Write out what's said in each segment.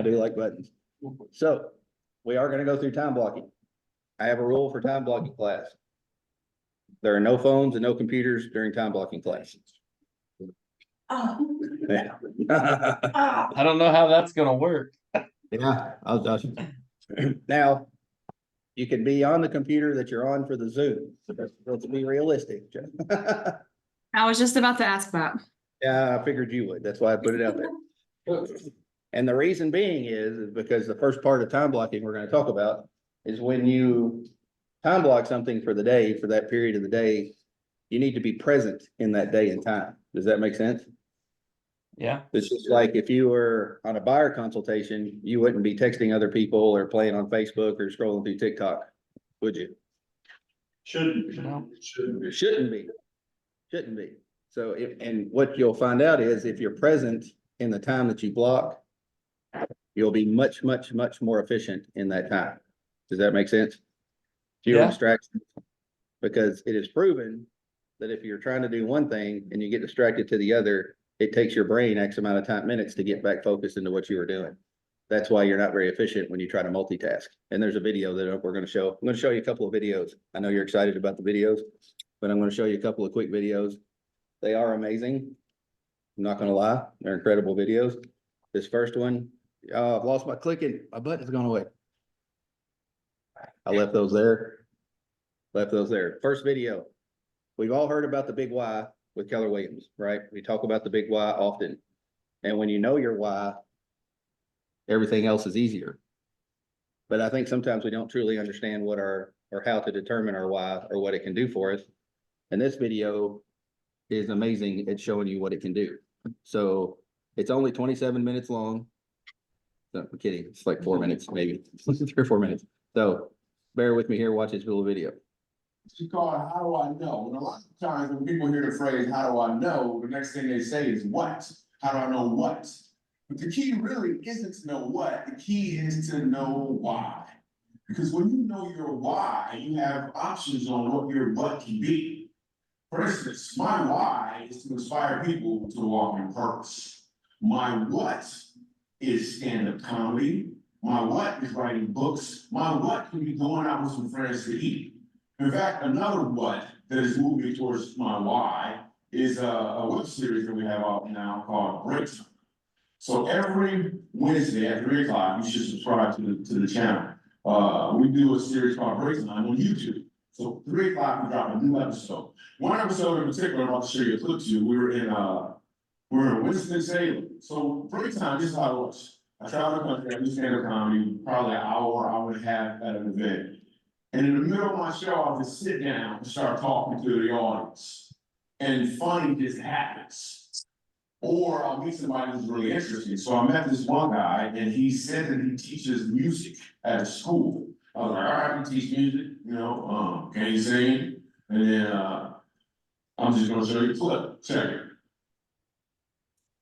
I do like buttons. So we are gonna go through time blocking. I have a rule for time blocking class. There are no phones and no computers during time blocking class. Oh, Yeah. I don't know how that's gonna work. Yeah, I'll just. Now, you can be on the computer that you're on for the Zoom. Let's be realistic. I was just about to ask that. Yeah, I figured you would. That's why I put it out there. And the reason being is because the first part of time blocking we're gonna talk about is when you time block something for the day, for that period of the day, you need to be present in that day and time. Does that make sense? Yeah, It's just like if you were on a buyer consultation, you wouldn't be texting other people or playing on Facebook or scrolling through TikTok, would you? no, Shouldn't be. Shouldn't be. So if, and what you'll find out is if you're present in the time that you block, you'll be much, much, much more efficient in that time. Does that make sense? Fewer Yeah. distractions. Because it is proven that if you're trying to do one thing and you get distracted to the other, it takes your brain X amount of time, minutes to get back focused into what you were doing. That's why you're not very efficient when you try to multitask. And there's a video that we're gonna show. I'm gonna show you a couple of videos. I know you're excited about the videos, but I'm gonna show you a couple of quick videos. They are amazing. I'm not gonna lie, they're incredible videos. This first one, I've lost my clicking, my button's gone away. I left those there. Left those there. First video. We've all heard about the big why with Keller Williams, right? We talk about the big why often. And when you know your why, everything else is easier. But I think sometimes we don't truly understand what our, or how to determine our why or what it can do for us. And this video is amazing at showing you what it can do. So it's only 27 minutes long. No, I'm kidding. It's like 4 minutes, maybe 3 or 4 minutes. So bear with me here. Watch this little video. She called, how do I know? And a lot of times when people hear the phrase, how do I know? The next thing they say is what? How do I know what? But the key really isn't to know what, the key is to know why. Because when you know your why, you have options on what your what can be. For instance, my why is to inspire people to walk in purpose. My what is stand-up comedy. My what is writing books. My what can be going out with some friends to eat. In fact, another what that is moving towards my why is a web series that we have out now called Break Time. So every Wednesday at 3 o'clock, you should subscribe to the channel. We do a series called Break Time on YouTube. So 3 o'clock, we drop a new episode. One episode in particular, I'm about to show you a clip to. We were in Winston-Salem. So Break Time, this is how it works. I travel the country, I do stand-up comedy, probably an hour and a half at an event. And in the middle of my show, I'll just sit down and start talking to the audience. And funny just happens. Or I'll meet somebody who's really interesting. So I met this one guy and he said that he teaches music at a school. I was like, all right, you teach music, you know, can you sing? And then I'm just gonna show you a clip. Check it.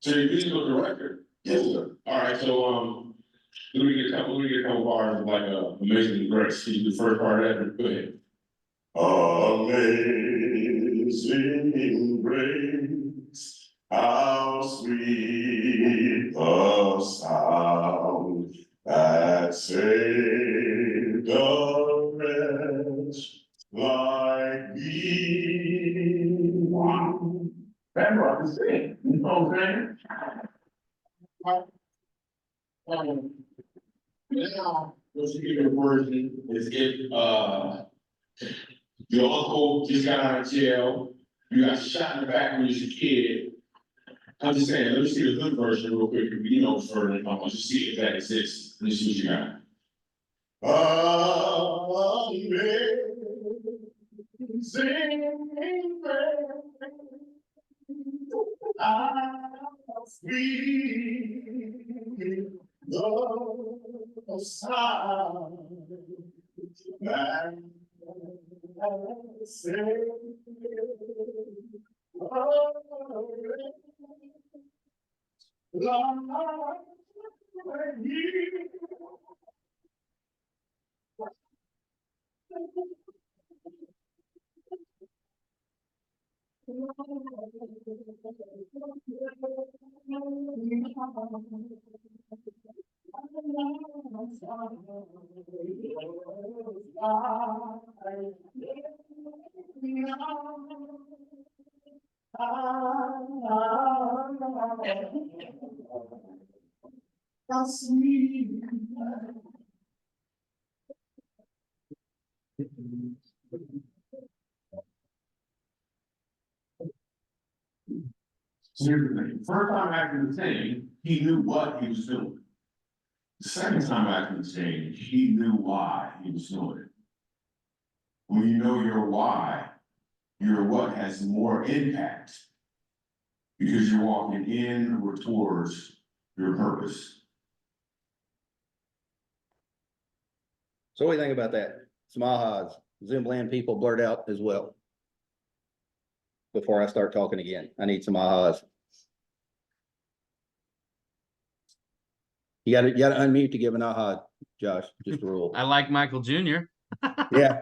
So your musical director? Yes, sir. All right, so let me get a couple bars of like Amazing Grace. Can you do the first part of that? Go ahead. Amazing grace, how sweet the sound that saved a wretch like me. Wow. That brought the sing. You know what I'm saying? Now, what's the give version is if your uncle just got out of jail, you got shot in the back when you was a kid. I'm just saying, let me see the hood version real quick, you know, for I'll just see if that exists. Let me see what you got. Amazing grace, how sweet the sound that saved So here's the thing, first time acting the same, he knew what he was doing. The second time acting the same, he knew why he was doing it. When you know your why, your what has more impact. Because you're walking in or towards your purpose. So what do you think about that? Some ahas, Zoomland people blurt out as well. Before I start talking again, I need some ahas. You gotta unmute to give an aha, Josh, just a rule. I like Michael Jr. Yeah.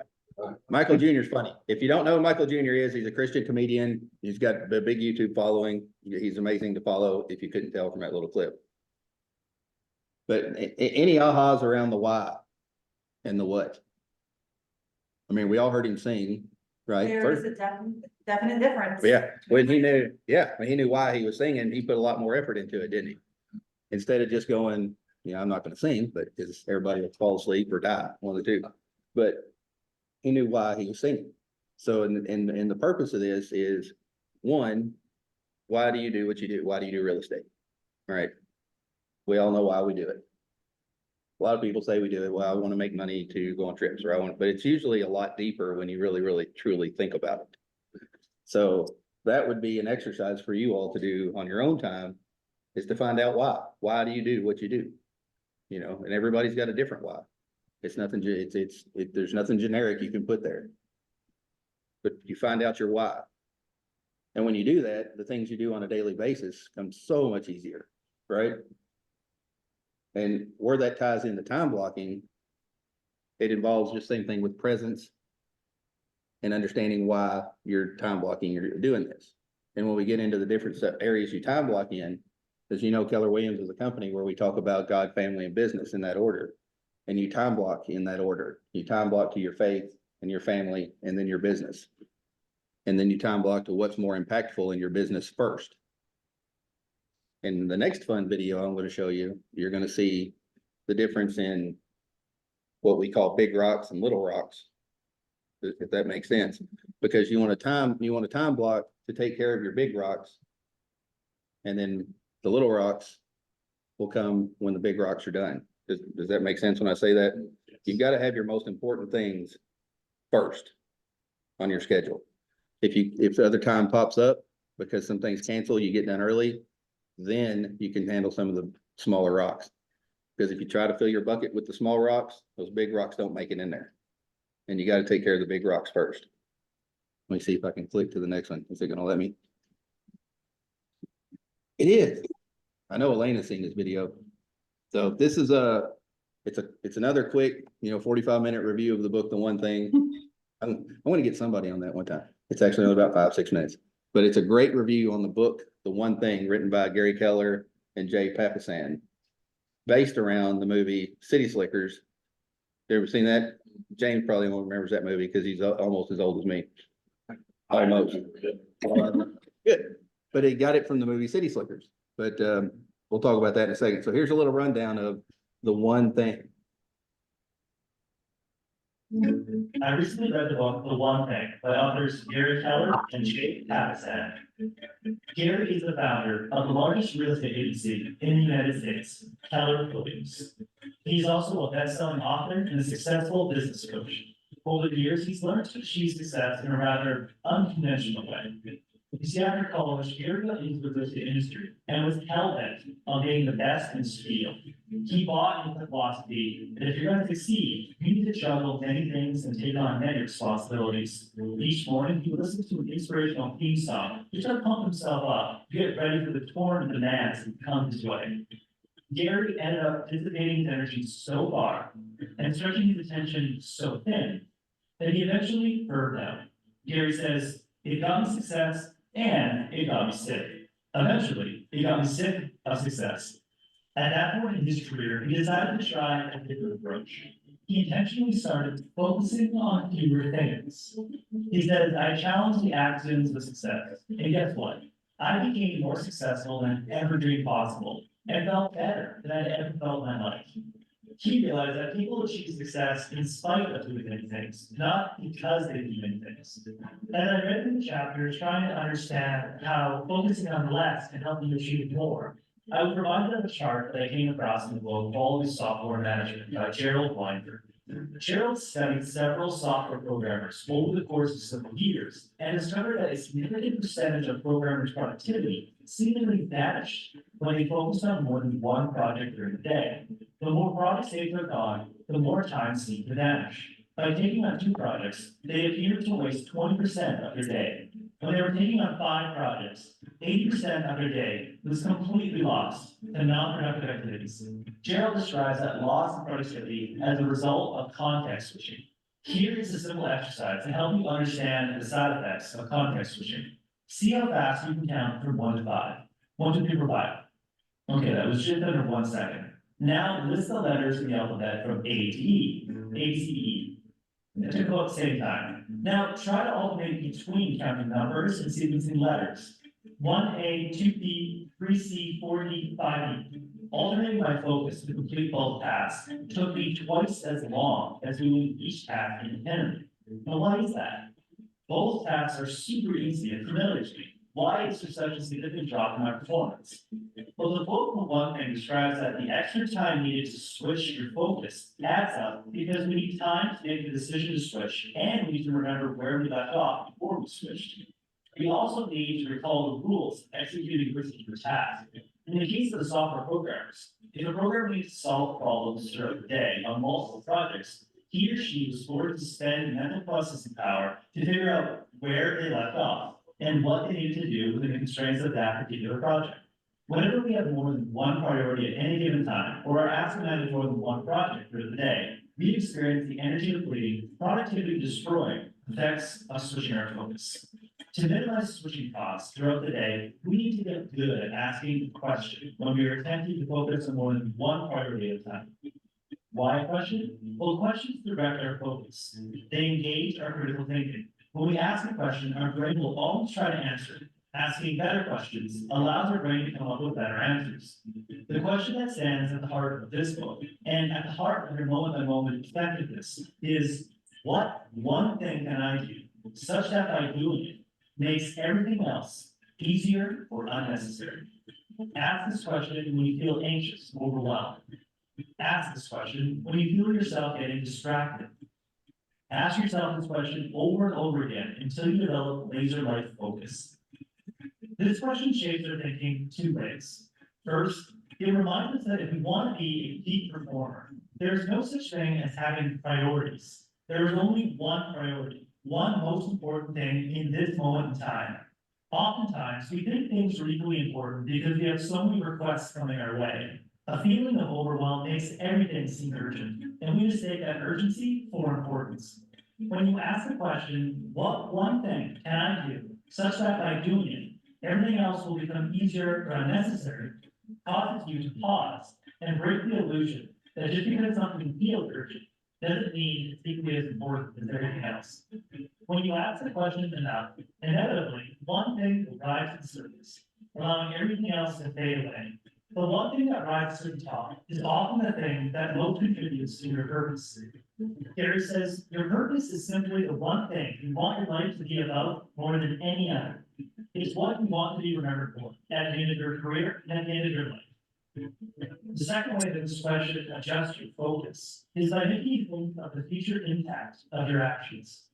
Michael Jr. is funny. If you don't know who Michael Jr. is, he's a Christian comedian. He's got a big YouTube following. He's amazing to follow if you couldn't tell from that little clip. But any ahas around the why and the what? I mean, we all heard him sing, right? There is a definite difference. Yeah, when he knew, when he knew why he was singing, he put a lot more effort into it, didn't he? Instead of just going, I'm not gonna sing, but because everybody will fall asleep or die, one of the two. But he knew why he was singing. So, and the purpose of this is, one, why do you do what you do? Why do you do real estate? All right. We all know why we do it. A lot of people say we do it, well, I want to make money to go on trips, or I want, but it's usually a lot deeper when you really, really, truly think about it. So that would be an exercise for you all to do on your own time, is to find out why. Why do you do what you do? And everybody's got a different why. It's nothing, there's nothing generic you can put there. But you find out your why. And when you do that, the things you do on a daily basis come so much easier, right? And where that ties into time blocking, it involves just same thing with presence and understanding why you're time blocking, you're doing this. And when we get into the different areas you time block in, as you know, Keller Williams is a company where we talk about God, family, and business in that order. And you time block in that order. You time block to your faith and your family and then your business. And then you time block to what's more impactful in your business first. In the next fun video I'm going to show you, you're going to see the difference in what we call big rocks and little rocks, if that makes sense. Because you want a time block to take care of your big rocks, and then the little rocks will come when the big rocks are done. Does that make sense when I say that? You've got to have your most important things first on your schedule. If the other time pops up because some things cancel, you get done early, then you can handle some of the smaller rocks. Because if you try to fill your bucket with the small rocks, those big rocks don't make it in there. And you got to take care of the big rocks first. Let me see if I can click to the next one. Is it going to let me? It is. I know Elena's seen this video. So this is it's another quick, 45-minute review of the book, The One Thing. I want to get somebody on that one time. It's actually only about 5-6 minutes, but it's a great review on the book, The One Thing, written by Gary Keller and Jay Papasan, based around the movie City Slickers. You ever seen that? James probably won't remembers that movie because he's almost as old as me. Almost. Good. But he got it from the movie City Slickers. But we'll talk about that in a second. So here's a little rundown of The One Thing. I recently read the book, The One Thing, by authors Gary Keller and Jay Papasan. Gary is the founder of the largest real estate agency in the United States, Keller Williams. He's also a best-selling author and a successful business coach. Over the years, he's learned to achieve success in a rather unconventional way. You see, after college, Gary got into the real estate industry and was hell-bent on being the best in his field. He bought into the philosophy that if you're going to succeed, you need to juggle many things and take on many responsibilities. Each morning, he would listen to an inspirational theme song to try to pump himself up, to get ready for the torrent of demands that come his way. Gary ended up dissipating his energy so far and stretching his attention so thin that he eventually burned out. Gary says, "It got me success and it got me sick. Eventually, it got me sick of success." At that point in his career, he decided to try a different approach. He intentionally started focusing on fewer things. He says, I challenged the axioms of success, and guess what? I became more successful than I ever dreamed possible, and felt better than I'd ever felt in my life. He realized that people achieve success in spite of doing many things, not because they do many things. As I read through the chapters, trying to understand how focusing on less can help you achieve more, I was reminded of a chart that I came across in the book Quality Software Management by Gerald Weinberg. Gerald studied several software programmers over the course of several years and discovered that a significant percentage of programmers' productivity seemingly vanished when they focused on more than one project during the day. The more projects they took on, the more time seemed to vanish. By taking on 2 projects, they appeared to waste 20% of their day. When they were taking on 5 projects, 80% of their day was completely lost to non-productive activities. Gerald describes that loss of productivity as a result of context switching. Here is a simple exercise to help you understand the side effects of context switching. See how fast you can count from 1 to 5. 1, 2, 3, 4, 5. Okay, that was just under 1 second. Now list the letters in the alphabet from A to E, A, C, E. It took about the same time. Now try to alternate between counting numbers and sequencing letters. 1A, 2B, 3C, 4D, 5E. Alternating my focus to complete both tasks took me twice as long as doing each task independently. Now why is that? Both tasks are super easy and familiar to me. Why is there such a significant drop in my performance? Well, the book, for one thing, describes that the extra time needed to switch your focus adds up because we need time to make the decision to switch, and we need to remember where we left off before we switched. We also need to recall the rules of executing a particular task. In the case of the software programmers, if a programmer needs to solve problems throughout the day on multiple projects, he or she was forced to spend mental processing power to figure out where they left off and what they needed to do within the constraints of that particular project. Whenever we have more than one priority at any given time, or are asked to manage more than one project for the day, we experience the energy depleting, productivity destroying effects of switching our focus. To minimize switching costs throughout the day, we need to get good at asking a question when we are attempting to focus on more than one priority at a time. Why a question? Well, questions direct our focus. They engage our critical thinking. When we ask a question, our brain will always try to answer it. Asking better questions allows our brain to come up with better answers. The question that stands at the heart of this book, and at the heart of your moment-by-moment effectiveness, is what one thing can I do such that by doing it makes everything else easier or unnecessary? Ask this question when you feel anxious or overwhelmed. Ask this question when you feel yourself getting distracted. Ask yourself this question over and over again until you develop laser-like focus. This question shapes our thinking 2 ways. First, it reminds us that if we want to be a peak performer, there is no such thing as having priorities. There is only one priority, one most important thing in this moment in time. Oftentimes, we think things are equally important because we have so many requests coming our way. A feeling of overwhelm makes everything seem urgent, and we mistake that urgency for importance. When you ask the question, what one thing can I do such that by doing it, everything else will become easier or unnecessary, causes you to pause and break the illusion that just because something feels urgent doesn't mean it's equally as important as everything else. When you ask the question enough, inevitably, one thing will rise to the surface, allowing everything else to fade away. The one thing that rises to the top is often the thing that most contributes to your purpose. Gary says, your purpose is simply the one thing you want your life to be about more than any other. It's what you want to be remembered for at the end of your career and at the end of your life. The second way that this question adjusts your focus is by making you think of the future impact of your actions.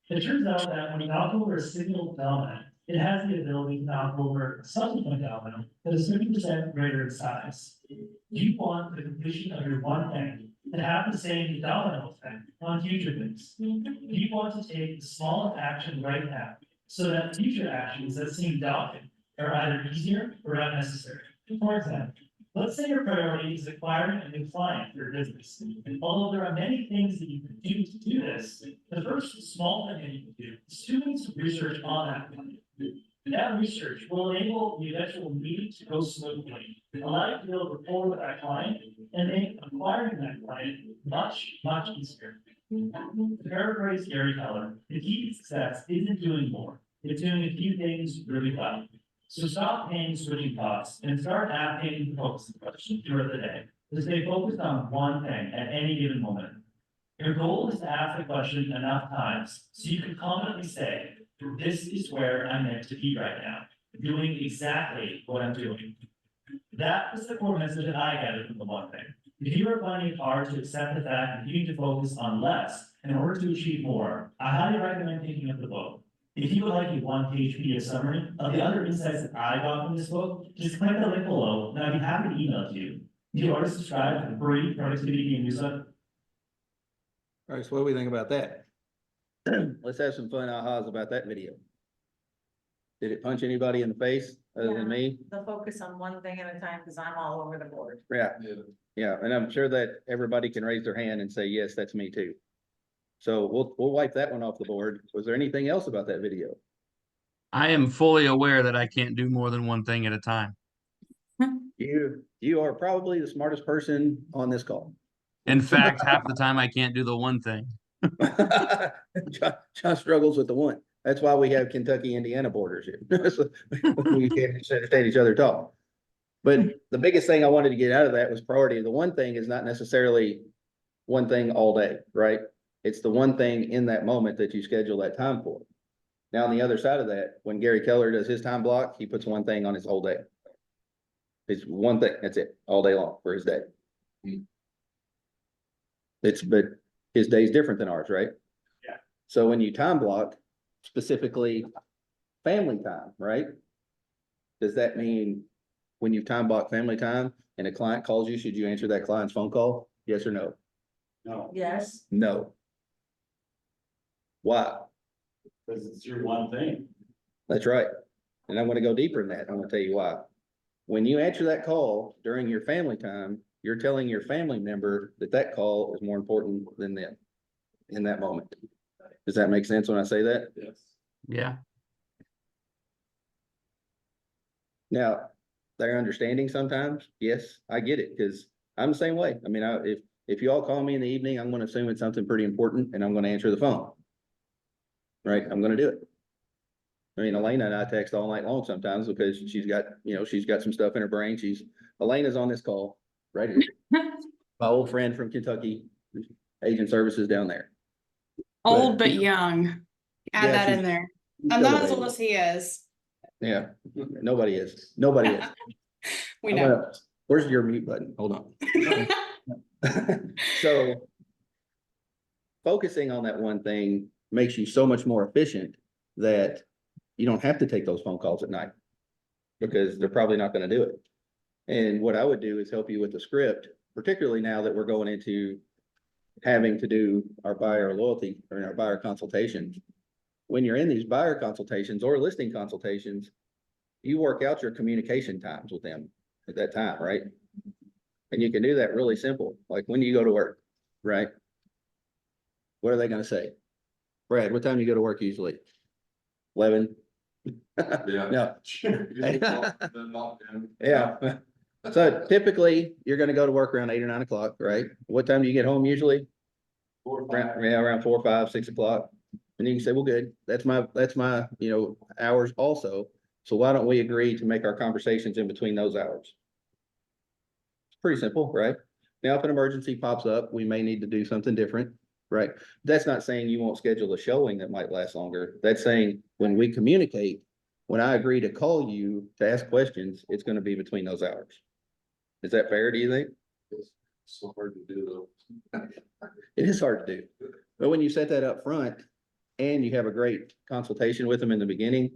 It turns out that when you knock over a single domino, it has the ability to knock over a subsequent domino that is 50% greater in size. You want the completion of your one thing to have the same domino effect on future things. You want to take the smallest action right now so that future actions that seem daunting are either easier or unnecessary. For example, let's say your priority is acquiring a new client for your business. Although there are many things that you can do to do this, the first small thing that you can do is to do some research on that client. That research will enable the eventual meeting to go smoothly, allow you to build rapport with that client and make acquiring that client much easier. To paraphrase Gary Keller, the key to success isn't doing more, it's doing a few things really well. So stop paying switching costs and start asking focusing questions throughout the day to stay focused on one thing at any given moment. Your goal is to ask the question enough times so you can confidently say, this is where I'm meant to be right now, doing exactly what I'm doing. That was the core message that I gathered from the one thing. If you are finding it hard to accept the fact that you need to focus on less in order to achieve more, I highly recommend picking up the book. If you would like a one-page PDF summary of the other insights that I got from this book, just click the link below and I'd be happy to email it to you. If you already subscribed to the free productivity game newsletter, All right, so what do we think about that? Let's have some fun ahas about that video. Did it punch anybody in the face other than me? The focus on one thing at a time, because I'm all over the board. Yeah, yeah, and I'm sure that everybody can raise their hand and say, yes, that's me too. So we'll wipe that one off the board. Was there anything else about that video? I am fully aware that I can't do more than one thing at a time. You are probably the smartest person on this call. In fact, half the time I can't do the one thing. John struggles with the one. That's why we have Kentucky, Indiana borders here. So we can't understand each other talk. But the biggest thing I wanted to get out of that was priority. The one thing is not necessarily one thing all day, right? It's the one thing in that moment that you schedule that time for. Now, on the other side of that, when Gary Keller does his time block, he puts one thing on his whole day. It's one thing, that's it, all day long for his day. But his day is different than ours, right? Yeah. So when you time block, specifically family time, right? Does that mean when you time block family time and a client calls you, should you answer that client's phone call? Yes or no? No, Yes, No. Why? because it's your one thing. That's right. And I'm gonna go deeper in that. I'm gonna tell you why. When you answer that call during your family time, you're telling your family member that that call is more important than them in that moment. Does that make sense when I say that? Yes. Yeah. Now, they're understanding sometimes. Yes, I get it, because I'm the same way. I mean, if you all call me in the evening, I'm gonna assume it's something pretty important and I'm gonna answer the phone. Right? I'm gonna do it. I mean, Elena and I text all night long sometimes because she's got some stuff in her brain. Elena's on this call right here. My old friend from Kentucky, agent services down there. Old but young. Add Yeah, that in she's- there. she's I'm still not as old available. as he is. Yeah, nobody is. Nobody is. We I'm know. gonna- Where's your mute button? Hold on. So focusing on that one thing makes you so much more efficient that you don't have to take those phone calls at night because they're probably not going to do it. And what I would do is help you with the script, particularly now that we're going into having to do our buyer loyalty or our buyer consultations. When you're in these buyer consultations or listing consultations, you work out your communication times with them at that time, right? And you can do that really simple, like when you go to work, right? What are they gonna say? Brad, what time do you go to work usually? 11? Yeah. No. Yeah. So typically, you're gonna go to work around 8 or 9 o'clock, right? What time do you get home usually? Around 4, 5, 6 o'clock. And you can say, well, good, that's my, hours also. So why don't we agree to make our conversations in between those hours? It's pretty simple, right? Now, if an emergency pops up, we may need to do something different, right? That's not saying you won't schedule a showing that might last longer. That's saying when we communicate, when I agree to call you to ask questions, it's gonna be between those hours. Is that fair, do you think? So hard to do though. It is hard to do, but when you set that up front and you have a great consultation with them in the beginning,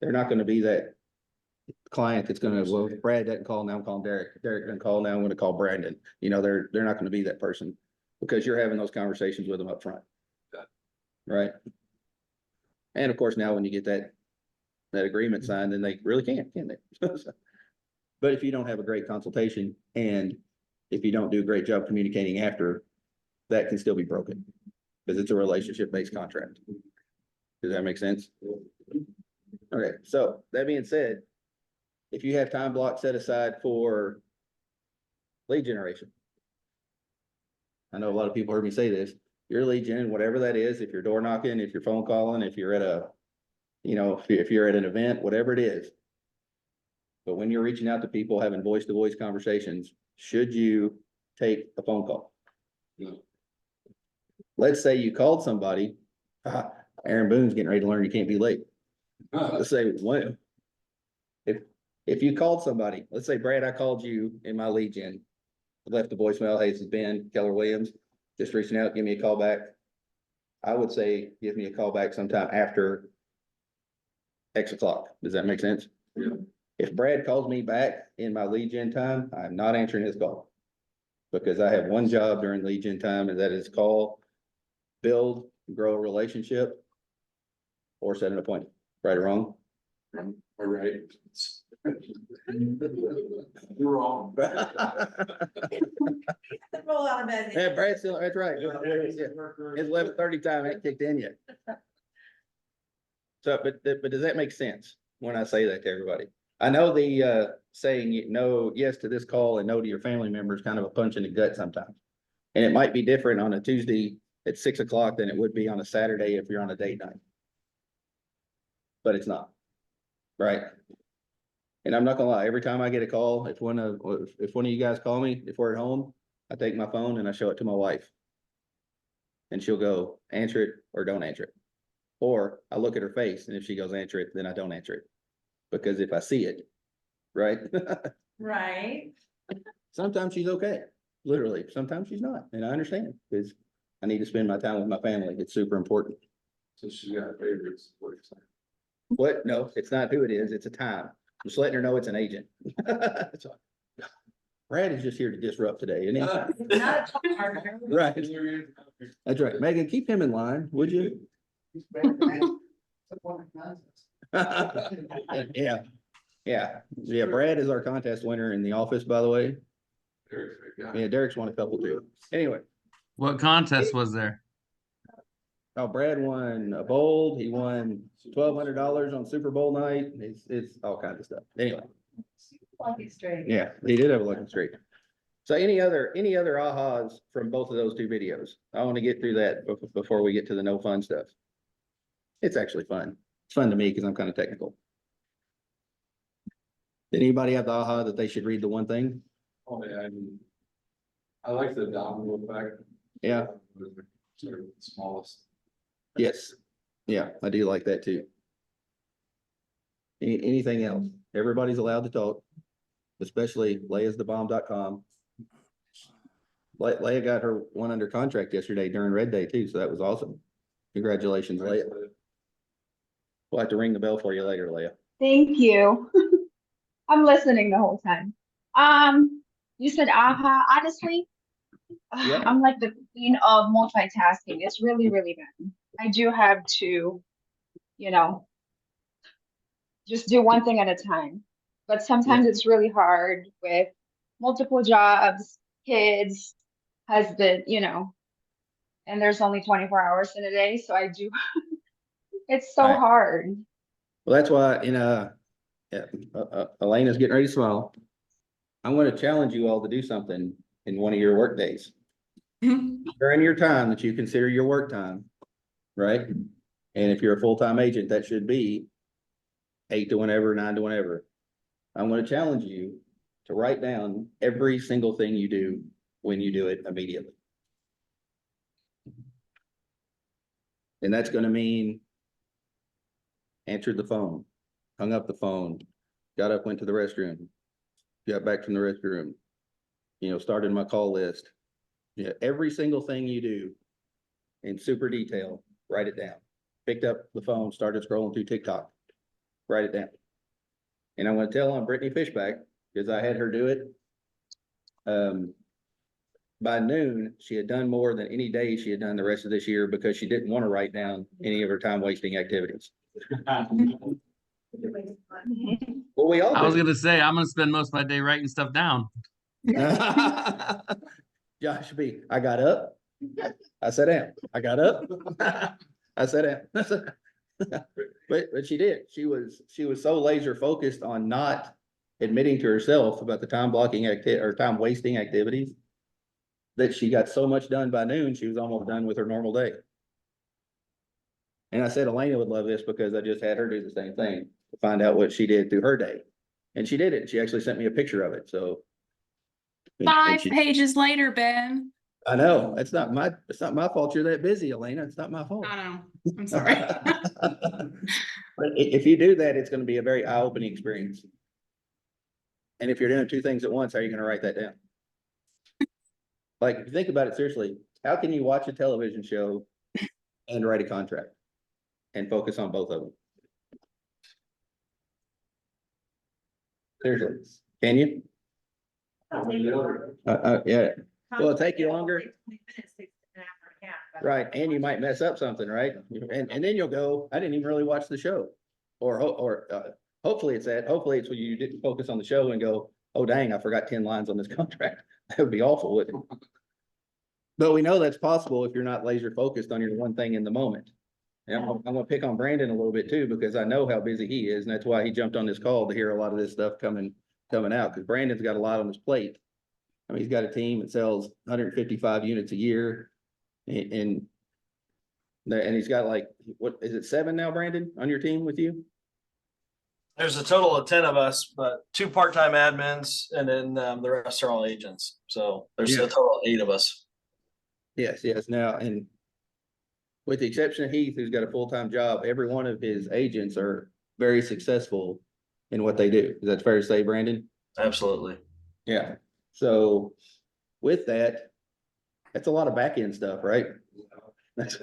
they're not gonna be that client that's gonna, well, Brad doesn't call, now I'm calling Derek. Derek doesn't call, now I'm gonna call Brandon. They're not gonna be that person because you're having those conversations with them up front. Right? And of course, now when you get that agreement signed, then they really can't they? But if you don't have a great consultation and if you don't do a great job communicating after, that can still be broken because it's a relationship-based contract. Does that make sense? Okay, so that being said, if you have time block set aside for lead generation. I know a lot of people heard me say this, your lead gen, whatever that is, if you're door knocking, if you're phone calling, if you're at a, you know, if you're at an event, whatever it is. But when you're reaching out to people, having voice to voice conversations, should you take a phone call? No. Let's say you called somebody, Aaron Boone's getting ready to learn you can't be late. Let's say, when, if you called somebody, let's say, Brad, I called you in my lead gen. Left a voicemail, hey, this is Ben Keller Williams, just reaching out, give me a call back. I would say, give me a call back sometime after X o'clock. Does that make sense? Yeah. If Brad calls me back in my lead gen time, I'm not answering his call. Because I have one job during lead gen time, and that is call, build, grow a relationship, or set an appointment, right or wrong? All right. You're wrong. Roll out of bed. Yeah, Brad's still, that's right. It's 11:30 time, ain't kicked in yet. So, but does that make sense when I say that to everybody? I know the saying no, yes to this call and no to your family member is kind of a punch in the gut sometimes. And it might be different on a Tuesday at 6 o'clock than it would be on a Saturday if you're on a date night. But it's not, right? And I'm not gonna lie, every time I get a call, if one of you guys call me, if we're at home, I take my phone and I show it to my wife. And she'll go, answer it or don't answer it. Or I look at her face, and if she goes answer it, then I don't answer it. Because if I see it, right? Right. Sometimes she's okay, literally. Sometimes she's not, and I understand, because I need to spend my time with my family. It's super important. So she got favorites, what you're saying. What? No, it's not who it is. It's a time. I'm just letting her know it's an agent. So, Brad is just here to disrupt today, isn't he? Not a partner. Right. That's right. Megan, keep him in line, would you? Yeah, yeah. Brad is our contest winner in the office, by the way. Yeah, Derek's won a couple too. Anyway, What contest was there? oh, Brad won a bold. He won $1,200 on Super Bowl night. It's all kinds of stuff. Anyway, Lucky straight. yeah, he did have a lucky streak. So any other ahas from both of those two videos? I want to get through that before we get to the no fun stuff. It's actually fun. It's fun to me because I'm kind of technical. Did anybody have the aha that they should read the one thing? Oh, yeah, I mean, I like the domino effect. Yeah. Sort of the smallest. Yes. Yeah, I do like that too. Anything else? Everybody's allowed to talk, especially leigh'sthebomb.com. Leah got her one under contract yesterday during Red Day too, so that was awesome. Congratulations, Leah. We'll have to ring the bell for you later, Leah. Thank you. I'm listening the whole time. You said aha, honestly, Yeah. I'm like the queen of multitasking. It's really, really bad. I do have to, just do one thing at a time. But sometimes it's really hard with multiple jobs, kids, husband, and there's only 24 hours in a day. So I do, it's so Right. hard. Well, that's why, Elena's getting ready to smile. I'm going to challenge you all to do something in one of your work days. During your time that you consider your work time, right? And if you're a full-time agent, that should be 8 to whenever, 9 to whenever. I'm going to challenge you to write down every single thing you do when you do it immediately. And that's going to mean answered the phone, hung up the phone, got up, went to the restroom, got back from the restroom, started my call list. Yeah, every single thing you do in super detail, write it down. Picked up the phone, started scrolling through TikTok, write it down. And I'm going to tell on Brittany Fishback, because I had her do it. By noon, she had done more than any day she had done the rest of this year because she didn't want to write down any of her time wasting activities. Well, we all I was do. gonna say, I'm gonna spend most of my day writing stuff down. Josh B, I got up, I sat down, I got up, I sat down. But she did. She was so laser focused on not admitting to herself about the time blocking or time wasting activities that she got so much done by noon, she was almost done with her normal day. And I said Elena would love this because I just had her do the same thing to find out what she did through her day. And she did it. She actually sent me a picture of it, so. and 5 she- pages later, Ben. I know, it's not my fault you're that busy, Elena. It's not my fault. I know, I'm sorry. But if you do that, it's gonna be a very eye-opening experience. And if you're doing two things at once, how are you gonna write that down? Like, if you think about it seriously, how can you watch a television show and write a contract? And focus on both of them? Seriously, can you? Yeah, Will it take you longer? 20 minutes, takes an hour and a half. right, and you might mess up something, right? And then you'll go, I didn't even really watch the show. Or hopefully it's hopefully it's when you didn't focus on the show and go, oh dang, I forgot 10 lines on this contract. That would be awful, wouldn't it? But we know that's possible if you're not laser focused on your one thing in the moment. And I'm gonna pick on Brandon a little bit too, because I know how busy he is, and that's why he jumped on this call to hear a lot of this stuff coming out, because Brandon's got a lot on his plate. I mean, he's got a team that sells 155 units a year, and he's got like, what is it, 7 now, Brandon, on your team with you? There's a total of 10 of us, but 2 part-time admins, and then the rest are all agents. So there's Yeah. a total of 8 of us. Yes, now, and with the exception of Heath, who's got a full-time job, every one of his agents are very successful in what they do. Is that fair to say, Brandon? Absolutely. Yeah. So with that, that's a lot of back-end stuff, right? That's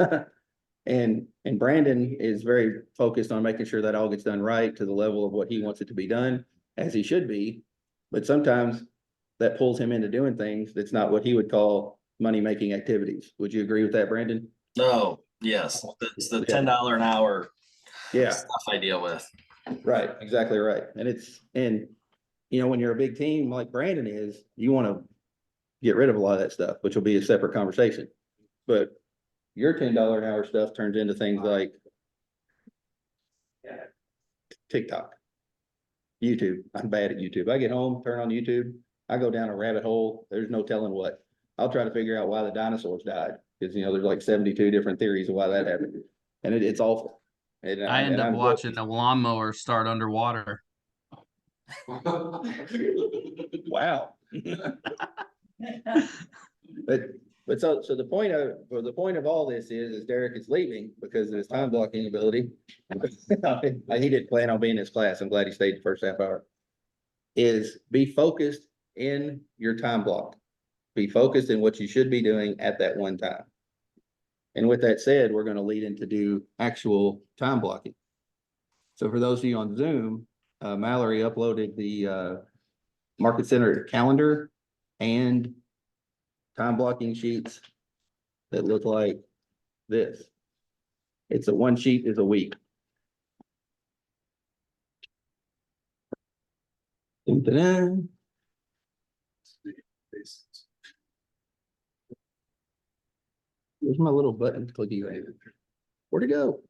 and Brandon is very focused on making sure that all gets done right to the level of what he wants it to be done, as he should be. But sometimes that pulls him into doing things that's not what he would call money-making activities. Would you agree with that, Brandon? No, yes, it's the Yeah. $10 an hour Yeah, stuff I deal with. right, exactly right. And you know, when you're a big team like Brandon is, you want to get rid of a lot of that stuff, which will be a separate conversation. But your $10 an hour stuff turns into things like TikTok, YouTube. I'm bad at YouTube. I get home, turn on YouTube, I go down a rabbit hole. There's no telling what. I'll try to figure out why the dinosaurs died, because you know, there's like 72 different theories of why that happened. And it's awful. And I end and up I'm watching a lawnmower start underwater. Wow. But so the point of all this is Derek is leaving because of his time blocking ability. He didn't plan on being in his class. I'm glad he stayed the first half hour. Is be focused in your time block. Be focused in what you should be doing at that one time. And with that said, we're gonna lead into do actual time blocking. So for those of you on Zoom, Mallory uploaded the Market Center calendar and time blocking sheets that look like this. It's one sheet is a week. Dun-dun-dun. Where's my little button clicky thing? Where'd it go?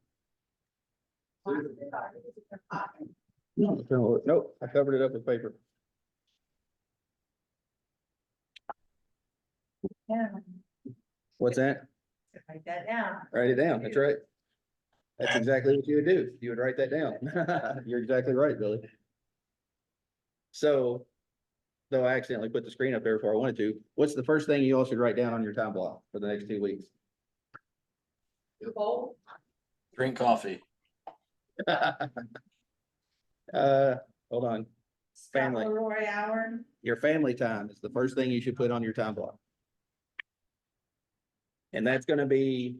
No, nope, I covered it up with paper. Yeah, What's that? write that down. Write it down, that's right. That's exactly what you would do. You would write that down. You're exactly right, Billy. So, though I accidentally put the screen up there before I wanted to, what's the first thing you all should write down on your time block for the next 2 weeks? Drink coffee. Hold on. Family. Roy hour. Your family time is the first thing you should put on your time block. And that's gonna be,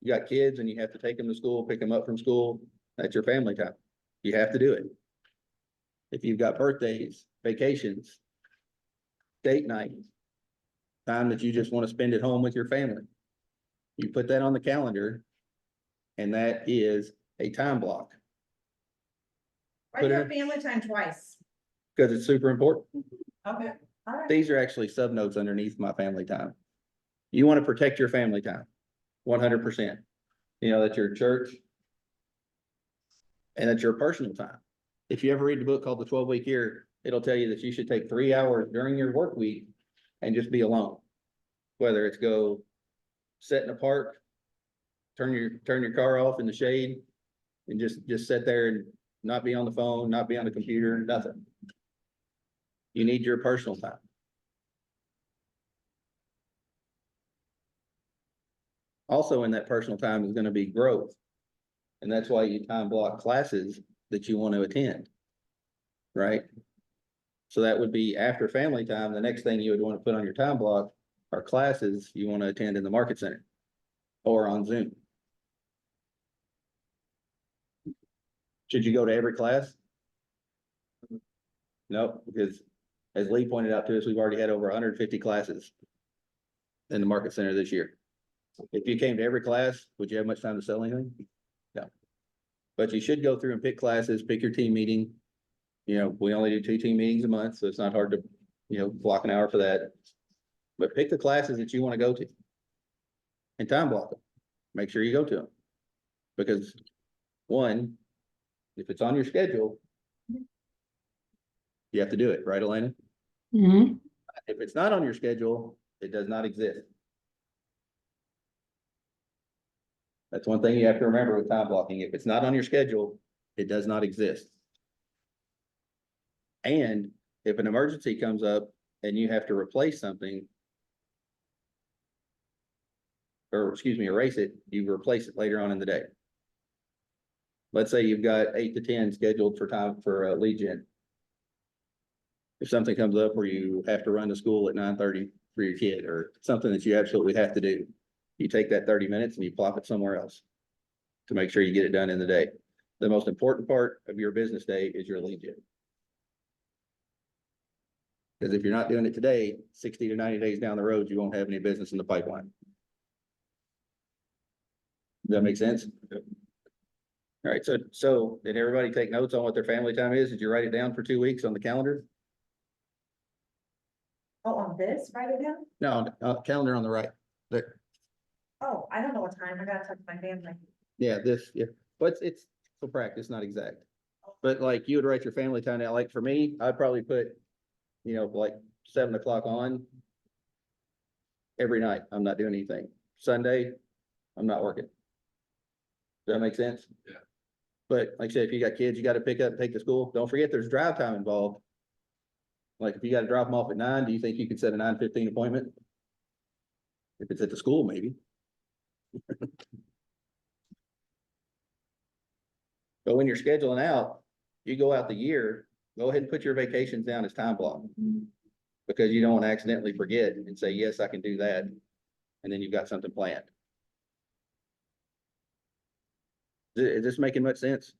you got kids and you have to take them to school, pick them up from school, that's your family time. You have to do it. If you've got birthdays, vacations, date night, time that you just want to spend at home with your family, you put that on the calendar, and that is a time block, Write Put your it- family time twice. because it's super important. Okay, all right. These are actually sub notes underneath my family time. You want to protect your family time, 100%. You know, that's your church. And that's your personal time. If you ever read the book called The 12-Week Year, it'll tell you that you should take 3 hours during your work week and just be alone. Whether it's go sit in a park, turn your car off in the shade, and just sit there and not be on the phone, not be on the computer, nothing. You need your personal time. Also in that personal time is gonna be growth. And that's why you time block classes that you want to attend. Right? So that would be after family time, the next thing you would want to put on your time block are classes you want to attend in the market center or on Zoom. Should you go to every class? No, because as Lee pointed out to us, we've already had over 150 classes in the market center this year. If you came to every class, would you have much time to sell anything? No. But you should go through and pick classes, pick your team meeting. You know, we only do 2 team meetings a month, so it's not hard to, you know, block an hour for that. But pick the classes that you want to go to. And time block them. Make sure you go to them. Because one, if it's on your schedule, you have to do it, right, Elena? Mhm. If it's not on your schedule, it does not exist. That's one thing you have to remember with time blocking. If it's not on your schedule, it does not exist. And if an emergency comes up and you have to replace something, or excuse me, erase it, you replace it later on in the day. Let's say you've got 8 to 10 scheduled for time for lead gen. If something comes up where you have to run to school at 9:30 for your kid or something that you absolutely have to do, you take that 30 minutes and you plop it somewhere else to make sure you get it done in the day. The most important part of your business day is your lead gen. Because if you're not doing it today, 60 to 90 days down the road, you won't have any business in the pipeline. Does that make sense? All right, so did everybody take notes on what their family time is? Did you write it down for 2 weeks on the calendar? Oh, on this, write it down? No, calendar on the right. There. Oh, I don't know what time. I gotta talk to my family. Yeah, yeah, but it's for practice, not exact. But like you would write your family time out, like for me, I'd probably put, you know, like 7 o'clock on. Every night, I'm not doing anything. Sunday, I'm not working. Does that make sense? Yeah. But like I said, if you got kids, you gotta pick up and take to school. Don't forget there's drive time involved. Like if you gotta drop them off at 9, do you think you could set a 9:15 appointment? If it's at the school, maybe. But when you're scheduling out, you go out the year, go ahead and put your vacations down as time block. Because you don't want to accidentally forget and say, yes, I can do that. And then you've got something planned. Is this making much sense?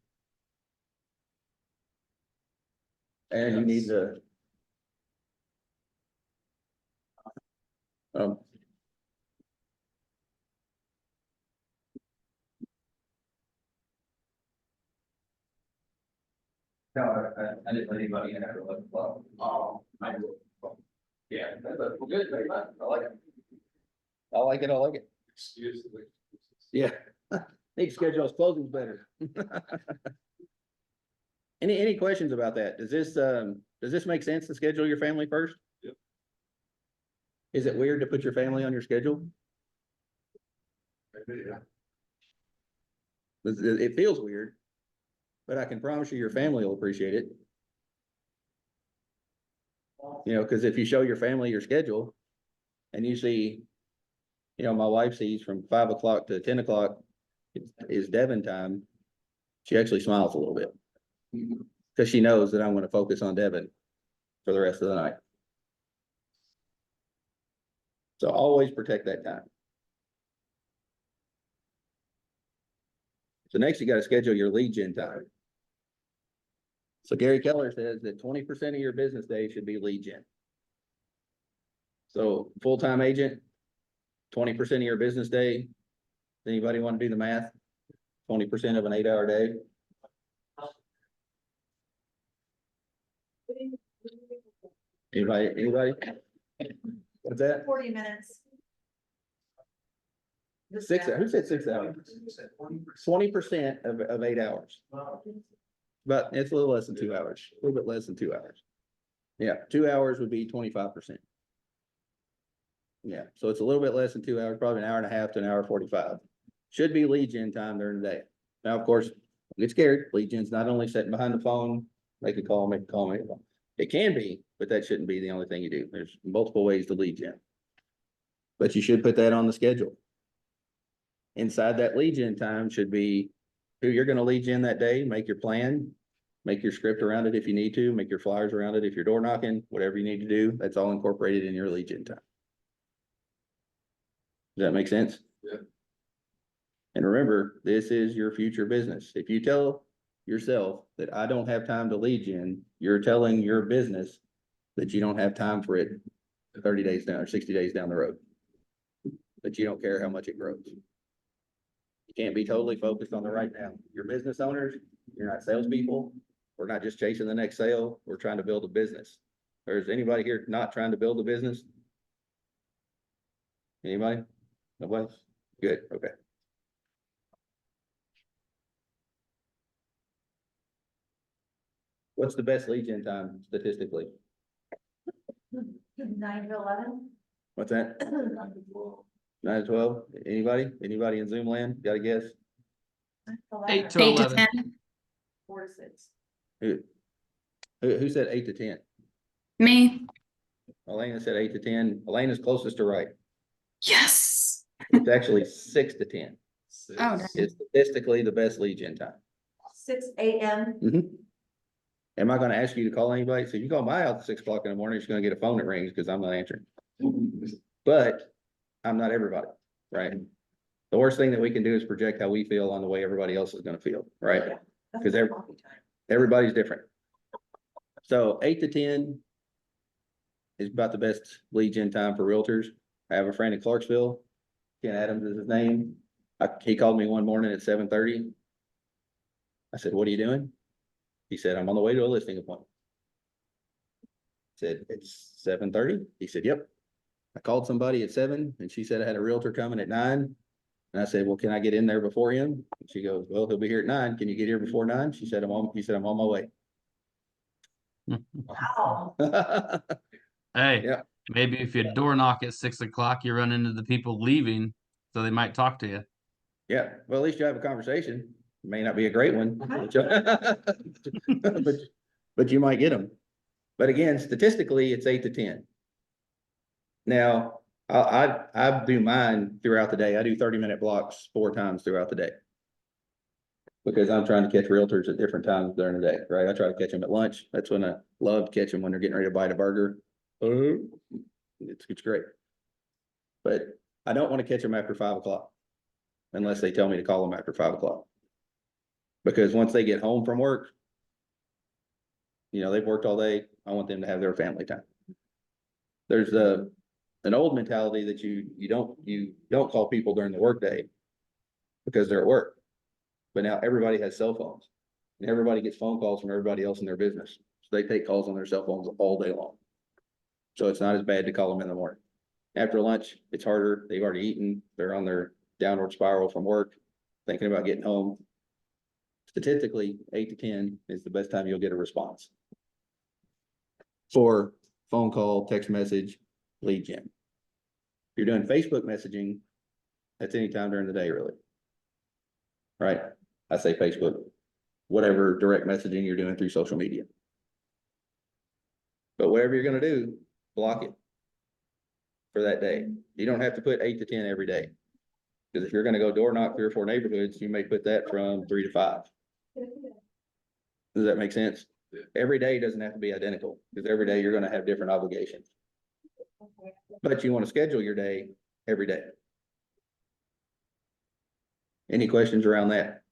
And you need to. No, I didn't let anybody in after 11 o'clock. Oh, I will. Yeah, that's good, very much. I like it. I like it, I like it. Excuse me. Yeah, need to schedule those closings better. Any questions about that? Does this make sense to schedule your family first? Yep. Is it weird to put your family on your schedule? Yeah. It feels weird, but I can promise you your family will appreciate it. You know, because if you show your family your schedule and you see, you know, my wife sees from 5 o'clock to 10 o'clock is Devon time, she actually smiles a little bit. Because she knows that I'm going to focus on Devon for the rest of the night. So always protect that time. So next you got to schedule your lead gen time. So Gary Keller says that 20% of your business day should be lead gen. So full-time agent, 20% of your business day. Anybody want to do the math? 20% of an 8-hour day. Anybody? What's that? 40 minutes. Who said 6 hours? 20% of 8 hours, but it's a little less than 2 hours, a little bit less than 2 hours. Yeah, 2 hours would be 25%. Yeah, so it's a little bit less than 2 hours, probably an hour and a half to an hour 45. Should be lead gen time during the day. Now, of course, don't get scared. Lead gen's not only sitting behind the phone, make a call, make a call, make a call. It can be, but that shouldn't be the only thing you do. There's multiple ways to lead gen. But you should put that on the schedule. Inside that lead gen time should be who you're gonna lead gen that day, make your plan, make your script around it if you need to, make your flyers around it if you're door knocking, whatever you need to do, that's all incorporated in your lead gen time. Does that make sense? Yeah. And remember, this is your future business. If you tell yourself that I don't have time to lead gen, you're telling your business that you don't have time for it 30 days down or 60 days down the road. That you don't care how much it grows. You can't be totally focused on the right now. You're business owners, you're not salespeople. We're not just chasing the next sale. We're trying to build a business. There's anybody here not trying to build a business? Anybody? Nobody? Good, okay. What's the best lead gen time statistically? 9 to 11. What's that? 9 to 12? Anybody? Anybody in Zoom land? Got a guess? 8 to 8 to 11. 10. 4 to 6. Who said 8 to 10? Me. Elena said 8 to 10. Elena's closest to right. Yes. It's actually 6 to 10. Oh, darn. It's statistically the best lead gen time. 6 a.m. Am I gonna ask you to call anybody? So you call my house at 6 o'clock in the morning, you're gonna get a phone that rings because I'm not answering. But I'm not everybody, right? The worst thing that we can do is project how we feel on the way everybody else is gonna feel, right? Because everybody's different. So 8 to 10 is about the best lead gen time for realtors. I have a friend in Clarksville, Ken Adams is his name. He called me one morning at 7:30. I said, "What are you doing?" He said, "I'm on the way to a listing appointment." I said, "It's 7:30?" He said, "Yep." I called somebody at 7 and she said I had a realtor coming at 9. And I said, "Well, can I get in there before him?" And she goes, "Well, he'll be here at 9. Can you get here before 9?" She said, he said, "I'm on my way." Wow. Hey, Yeah. maybe if you door knock at 6 o'clock, you run into the people leaving, so they might talk to you. Yeah, well, at least you have a conversation. It may not be a great one. But you might get them. But again, statistically, it's 8 to 10. Now, I do mine throughout the day. I do 30-minute blocks 4 times throughout the day. Because I'm trying to catch realtors at different times during the day, right? I try to catch them at lunch. That's when I love to catch them when they're getting ready to bite a burger. It's great. But I don't want to catch them after 5 o'clock. Unless they tell me to call them after 5 o'clock. Because once they get home from work, they've worked all day. I want them to have their family time. There's an old mentality that you don't call people during the workday because they're at work. But now everybody has cell phones and everybody gets phone calls from everybody else in their business. So they take calls on their cell phones all day long. So it's not as bad to call them in the morning. After lunch, it's harder. They've already eaten. They're on their downward spiral from work, thinking about getting home. Statistically, 8 to 10 is the best time you'll get a response. For phone call, text message, lead gen. If you're doing Facebook messaging, that's any time during the day, really. Right? I say Facebook, whatever direct messaging you're doing through social media. But whatever you're gonna do, block it for that day. You don't have to put 8 to 10 every day. Because if you're gonna go door knock 3 or 4 neighborhoods, you may put that from 3 to 5. Does that make sense? Every day doesn't have to be identical, because every day you're gonna have different obligations. But you wanna schedule your day every day. Any questions around that?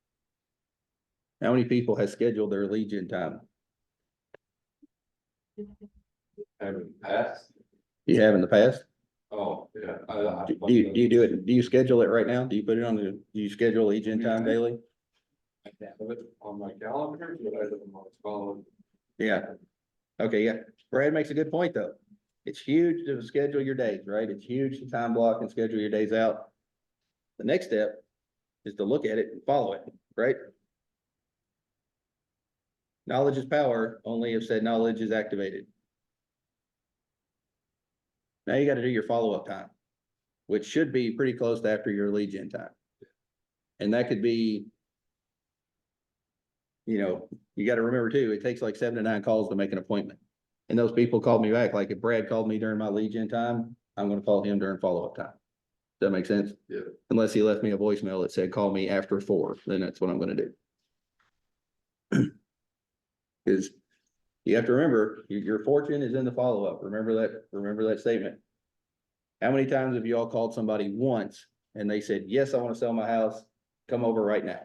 How many people has scheduled their lead gen time? Haven't passed. You have in the past? Oh, yeah. Do you do it? Do you schedule it right now? Do you put it on do you schedule lead gen time daily? I have it on my calendar, but I don't know what's called. Yeah. Okay, yeah. Brad makes a good point, though. It's huge to schedule your days, right? It's huge to time block and schedule your days out. The next step is to look at it and follow it, right? Knowledge is power, only if said knowledge is activated. Now you gotta do your follow-up time, which should be pretty close to after your lead gen time. And that could be, you know, you gotta remember too, it takes like 7 to 9 calls to make an appointment. And those people called me back, like if Brad called me during my lead gen time, I'm gonna call him during follow-up time. Does that make sense? Yeah. Unless he left me a voicemail that said, call me after 4, then that's what I'm gonna do. Cause you have to remember, your fortune is in the follow-up. Remember that statement. How many times have you all called somebody once and they said, yes, I wanna sell my house, come over right now?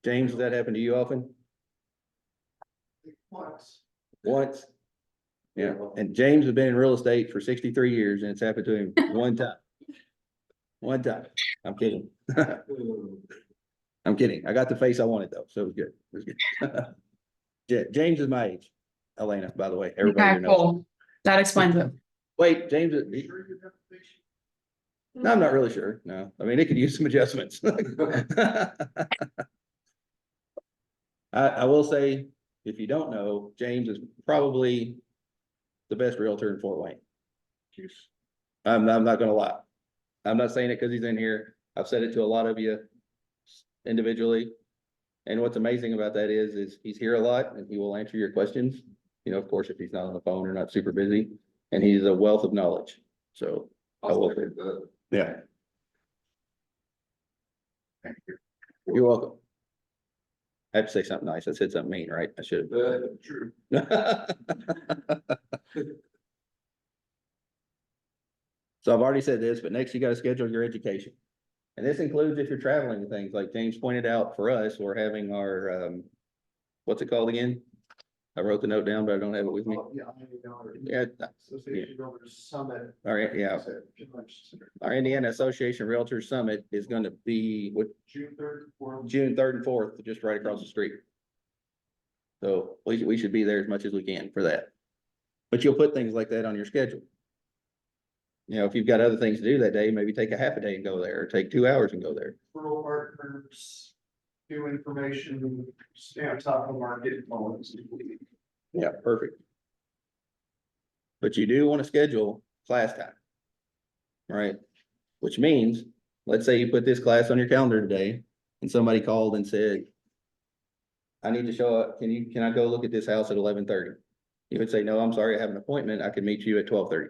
James, does that happen to you often? Once? Yeah, and James has been in real estate for 63 years and it's happened to him one time. One time. I'm kidding. I'm kidding. I got the face I wanted though, so it was good. It was good. Yeah, James is my age. Elena, by the way, everybody Okay, knows. cool. That explains it. Wait, James, no, I'm not really sure. No, I mean, it could use some adjustments. I will say, if you don't know, James is probably the best realtor in Fort Wayne. I'm not gonna lie. I'm not saying it because he's in here. I've said it to a lot of you individually. And what's amazing about that is he's here a lot and he will answer your questions. You know, of course, if he's not on the phone or not super busy, and he's a wealth of knowledge. So. I will say that. Yeah. You're welcome. I have to say something nice. I said something mean, right? I should have. True. So I've already said this, but next you gotta schedule your education. And this includes if you're traveling and things like James pointed out for us, we're having our, what's it called again? I wrote the note down, but I don't have it with me. Yeah. All right, yeah. Our Indiana Association Realtors Summit is gonna be what, June 3rd and 4th, just right across the street. So we should be there as much as we can for that. But you'll put things like that on your schedule. You know, if you've got other things to do that day, maybe take a half a day and go there, or take 2 hours and go there. Rural partners, new information, stay on top of the market. Yeah, perfect. But you do want to schedule class time. Right? Which means, let's say you put this class on your calendar today and somebody called and said, I need to show up. Can I go look at this house at 11:30? You would say, no, I'm sorry, I have an appointment. I can meet you at 12:30.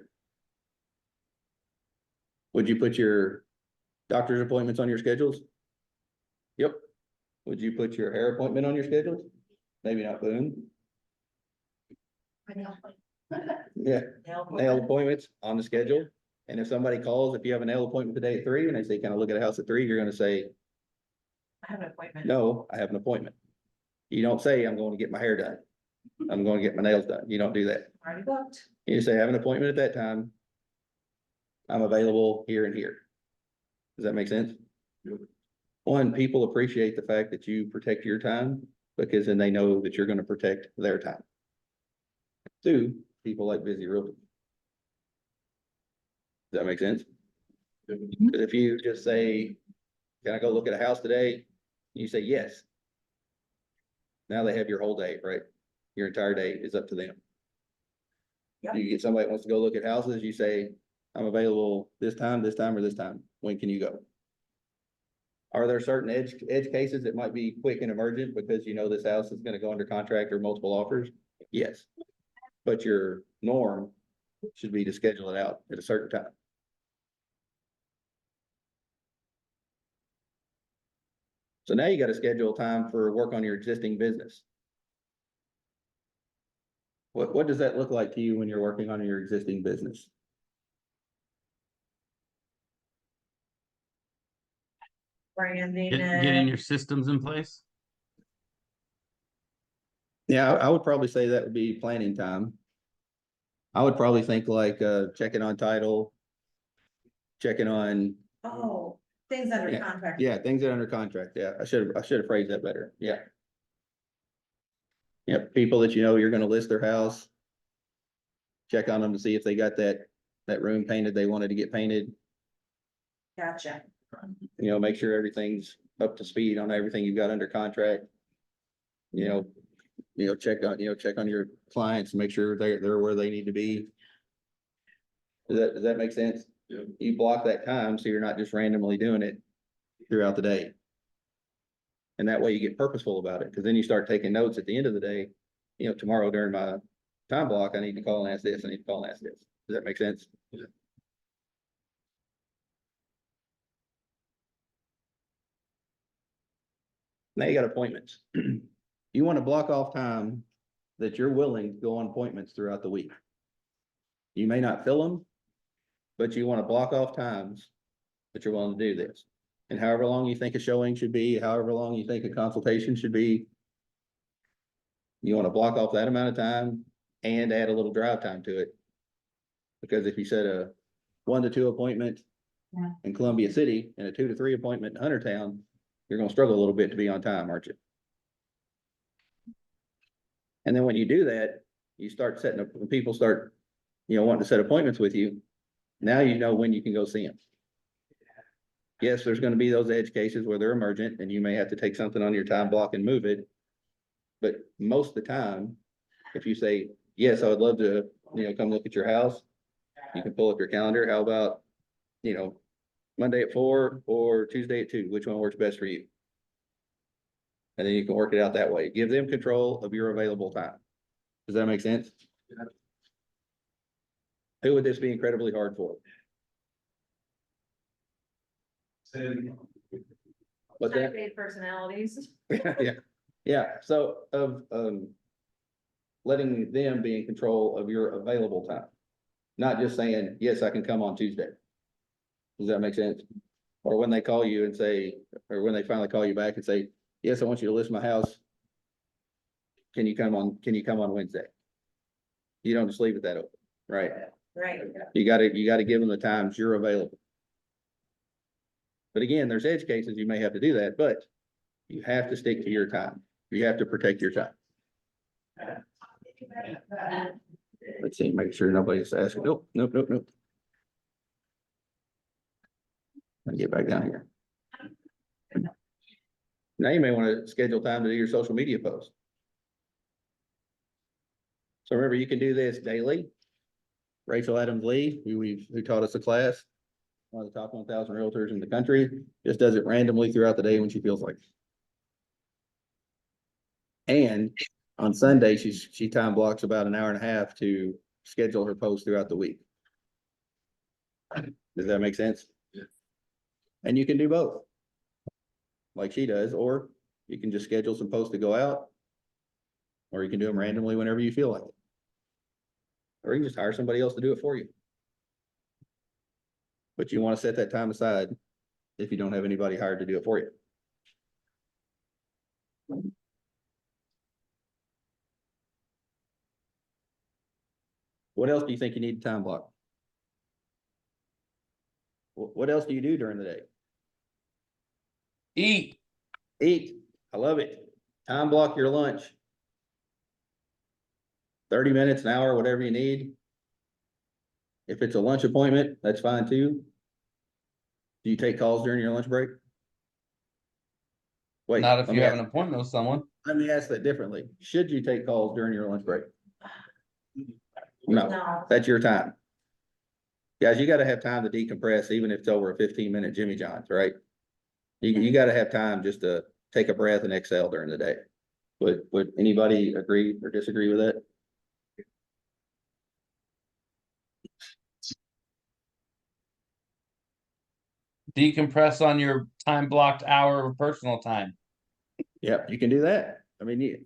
Would you put your doctor's appointments on your schedules? Yep. Would you put your hair appointment on your schedules? Maybe not, Boone. Yeah, nail appointments on the schedule. And if somebody calls, if you have a nail appointment today at 3 and they say, can I look at a house at 3? You're gonna say, I have an appointment. no, I have an appointment. You don't say, I'm going to get my hair done. I'm going to get my nails done. You don't do that. Already booked. You say, I have an appointment at that time. I'm available here and here. Does that make sense? One, people appreciate the fact that you protect your time because then they know that you're gonna protect their time. 2, people like busy realtors. Does that make sense? But if you just say, can I go look at a house today? You say yes. Now they have your whole day, right? Your entire day is up to them. Yep. You get somebody that wants to go look at houses, you say, I'm available this time, or this time. When can you go? Are there certain edge cases that might be quick and emergent because you know this house is gonna go under contract or multiple offers? Yes. But your norm should be to schedule it out at a certain time. So now you gotta schedule time for work on your existing business. What does that look like to you when you're working on your existing business? Branding Getting it. your systems in place. Yeah, I would probably say that would be planning time. I would probably think like, checking on title. Checking on, Oh, things under Yeah. contract. yeah, things that are under contract. Yeah, I should have phrased that better. Yeah. Yep, people that you know you're gonna list their house. Check on them to see if they got that that room painted they wanted to get painted. Gotcha. You know, make sure everything's up to speed on everything you've got under contract. Check on your clients, and make sure they're where they need to be. Does that make sense? Yeah. You block that time, so you're not just randomly doing it throughout the day. And that way you get purposeful about it, because then you start taking notes at the end of the day. Tomorrow during my time block, I need to call and ask this, I need to call and ask this. Does that make sense? Yeah. Now you got appointments. You want to block off time that you're willing to go on appointments throughout the week. You may not fill them, but you want to block off times that you're willing to do this. And however long you think a showing should be, however long you think a consultation should be, you want to block off that amount of time and add a little drive time to it. Because if you set a 1 to 2 appointment Yeah. in Columbia City and a 2 to 3 appointment in Huntertown, you're gonna struggle a little bit to be on time, aren't you? And then when you do that, you start setting up, when people start, wanting to set appointments with you, now you know when you can go see them. Yes, there's gonna be those edge cases where they're emergent and you may have to take something on your time block and move it. But most of the time, if you say, yes, I would love to, come look at your house, you can pull up your calendar. How about, Monday at 4 or Tuesday at 2, which one works best for you? And then you can work it out that way. Give them control of your available time. Does that make sense? Yeah. Who would this be incredibly hard for? What's that? Type A personalities. Yeah, so of, letting them be in control of your available time. Not just saying, yes, I can come on Tuesday. Does that make sense? Or when they call you and say, or when they finally call you back and say, yes, I want you to list my house. Can you come on Wednesday? You don't just leave it that open, right? Right. You gotta give them the times you're available. But again, there's edge cases, you may have to do that, but you have to stick to your time. You have to protect your time. Let's see, make sure nobody's asking, nope. Let me get back down here. Now you may want to schedule time to do your social media posts. So remember, you can do this daily. Rachel Adams Lee, who taught us a class, one of the top 1,000 realtors in the country, just does it randomly throughout the day when she feels like it. And on Sunday, she time blocks about an hour and a half to schedule her posts throughout the week. Does that make sense? Yeah. And you can do both, like she does, or you can just schedule some posts to go out, or you can do them randomly whenever you feel like it. Or you can just hire somebody else to do it for you. But you want to set that time aside if you don't have anybody hired to do it for you. What else do you think you need to time block? What else do you do during the day? Eat. Eat. I love it. Time block your lunch. 30 minutes, an hour, whatever you need. If it's a lunch appointment, that's fine too. Do you take calls during your lunch break? Wait, Not if let you me have an ask- appointment with someone. Let me ask that differently. Should you take calls during your lunch break? No, No. that's your time. Guys, you gotta have time to decompress, even if it's over a 15-minute Jimmy John's, right? You gotta have time just to take a breath and exhale during the day. Would anybody agree or disagree with that? Decompress on your time blocked hour of personal time. Yeah, you can do that. I mean,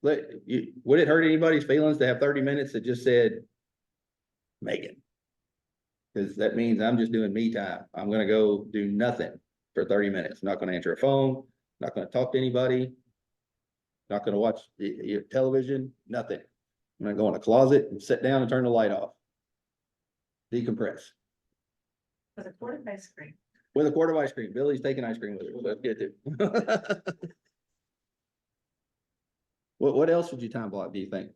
would it hurt anybody's feelings to have 30 minutes that just said, Megan? Cause that means I'm just doing me time. I'm gonna go do nothing for 30 minutes. Not gonna answer a phone, not gonna talk to anybody. Not gonna watch television, nothing. I'm gonna go in a closet and sit down and turn the light off. Decompress. With a quart of ice cream. With a quart of ice cream. Billy's taking ice cream with her, so that's good too. What else would you time block, do you think?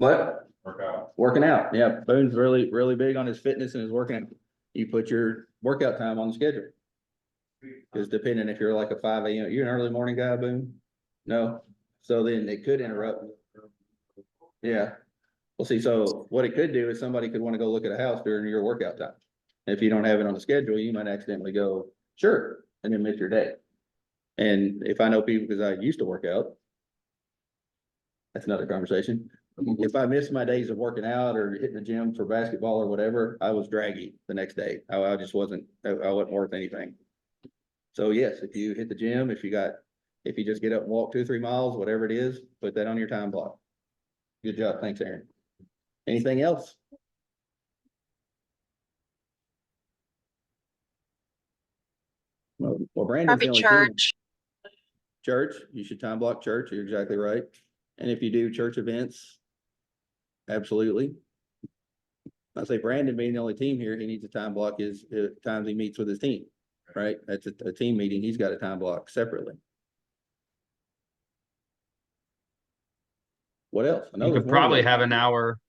What? Workout. Working out, yeah, Boone's really, really big on his fitness and his working out. You put your workout time on the schedule. Cause depending if you're like a 5 a.m., you're an early morning guy, Boone? No, so then it could interrupt. Yeah, well, see, so what it could do is somebody could wanna go look at a house during your workout time. If you don't have it on the schedule, you might accidentally go, sure, and then miss your day. And if I know people, cause I used to work out. That's another conversation. If I missed my days of working out or hitting the gym for basketball or whatever, I was draggy the next day. I just wasn't, I wasn't worth anything. So yes, if you hit the gym, if you just get up and walk 2 or 3 miles, whatever it is, put that on your time block. Good job. Thanks, Aaron. Anything else? Well, Brandon's the only team. Church, you should time block church. You're exactly right. And if you do church events, absolutely. I say Brandon being the only team here, he needs a time block his times he meets with his team, right? That's a team meeting. He's got a time block separately. What else? I know You there's could more probably ways. have an hour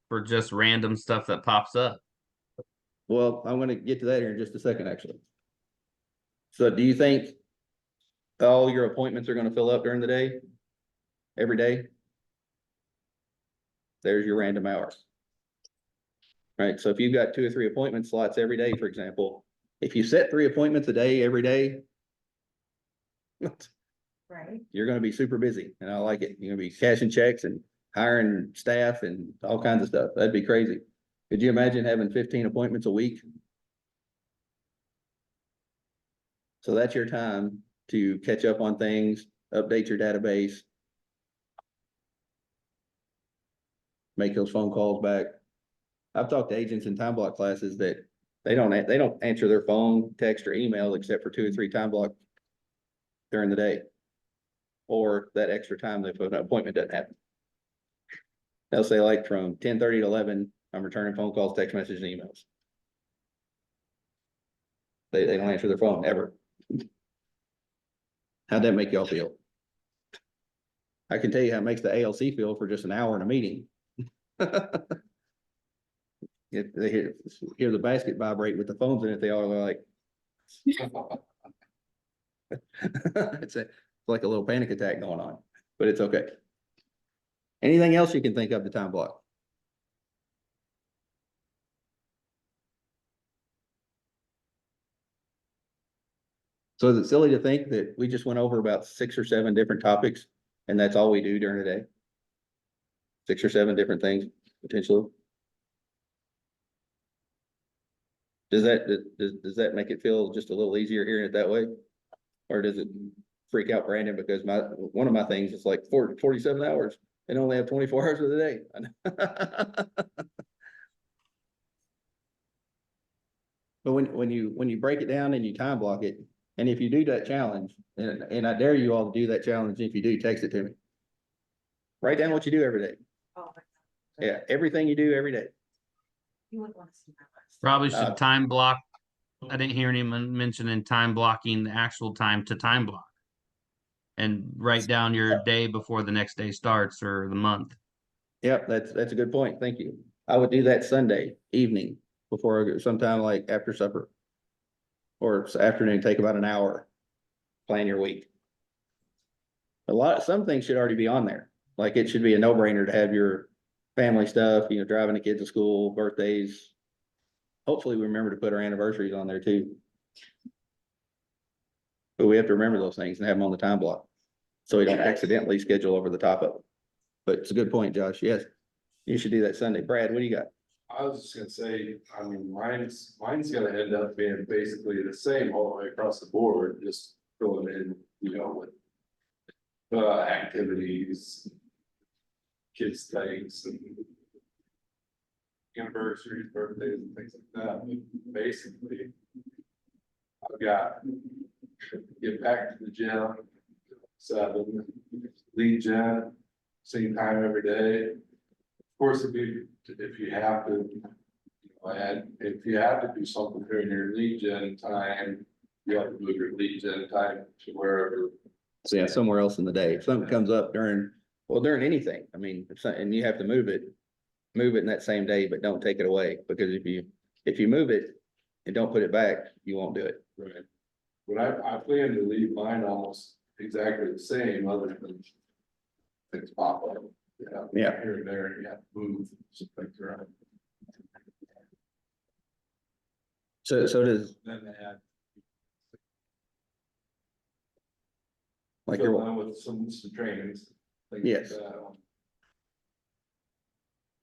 for just random stuff that pops up. Well, I'm gonna get to that here in just a second, actually. So do you think all your appointments are gonna fill up during the day? Every day? There's your random hours. Right, so if you've got 2 or 3 appointment slots every day, for example, if you set 3 appointments a day, every day, Right. you're gonna be super busy, and I like it. You're gonna be cashing checks and hiring staff and all kinds of stuff. That'd be crazy. Could you imagine having 15 appointments a week? So that's your time to catch up on things, update your database. Make those phone calls back. I've talked to agents in time block classes that they don't answer their phone, text, or email except for 2 or 3 time block during the day. Or that extra time if an appointment doesn't happen. They'll say like from 10:30 to 11, I'm returning phone calls, text messages, and emails. They don't answer their phone ever. How'd that make y'all feel? I can tell you how it makes the ALC feel for just an hour in a meeting. If they hear the basket vibrate with the phones in it, they all are like. It's like a little panic attack going on, but it's okay. Anything else you can think of the time block? So is it silly to think that we just went over about 6 or 7 different topics and that's all we do during the day? 6 or 7 different things potentially? Does that make it feel just a little easier hearing it that way? Or does it freak out Brandon because one of my things is like 47 hours and only have 24 hours of the day. But when you break it down and you time block it, and if you do that challenge, and I dare you all to do that challenge, if you do, text it to me. Write down what you do every day. Oh, Yeah, everything you do every day. you wouldn't want to see my list. Probably Uh, should time block. I didn't hear anyone mentioning time blocking the actual time to time block. And write down your day before the next day starts or the month. Yep, that's a good point. Thank you. I would do that Sunday evening before sometime like after supper. Or afternoon, take about an hour, plan your week. Some things should already be on there. Like it should be a no-brainer to have your family stuff, driving the kids to school, birthdays. Hopefully we remember to put our anniversaries on there too. But we have to remember those things and have them on the time block. So we don't accidentally schedule over the top of it. But it's a good point, Josh. Yes, you should do that Sunday. Brad, what do you got? I was just gonna say, I mean, mine's gonna end up being basically the same all the way across the board, just filling in, with activities, kids' things and anniversaries, birthdays and things like that. Basically, I've got get back to the gym, 7, lead gen, same time every day. Of course, if you have to, and if you have to do something during your lead gen time, you have to move your lead gen time to wherever. So yeah, somewhere else in the day. If something comes up during Well, during anything, I mean, and you have to move it in that same day, but don't take it away, because if you move it and don't put it back, you won't do it. Right. But I plan to leave mine almost exactly the same, other than things pop up. Yeah. Here and there, you have to move some things around. So does, Then they had, like, fill your in with some trainings. things Yes. like that.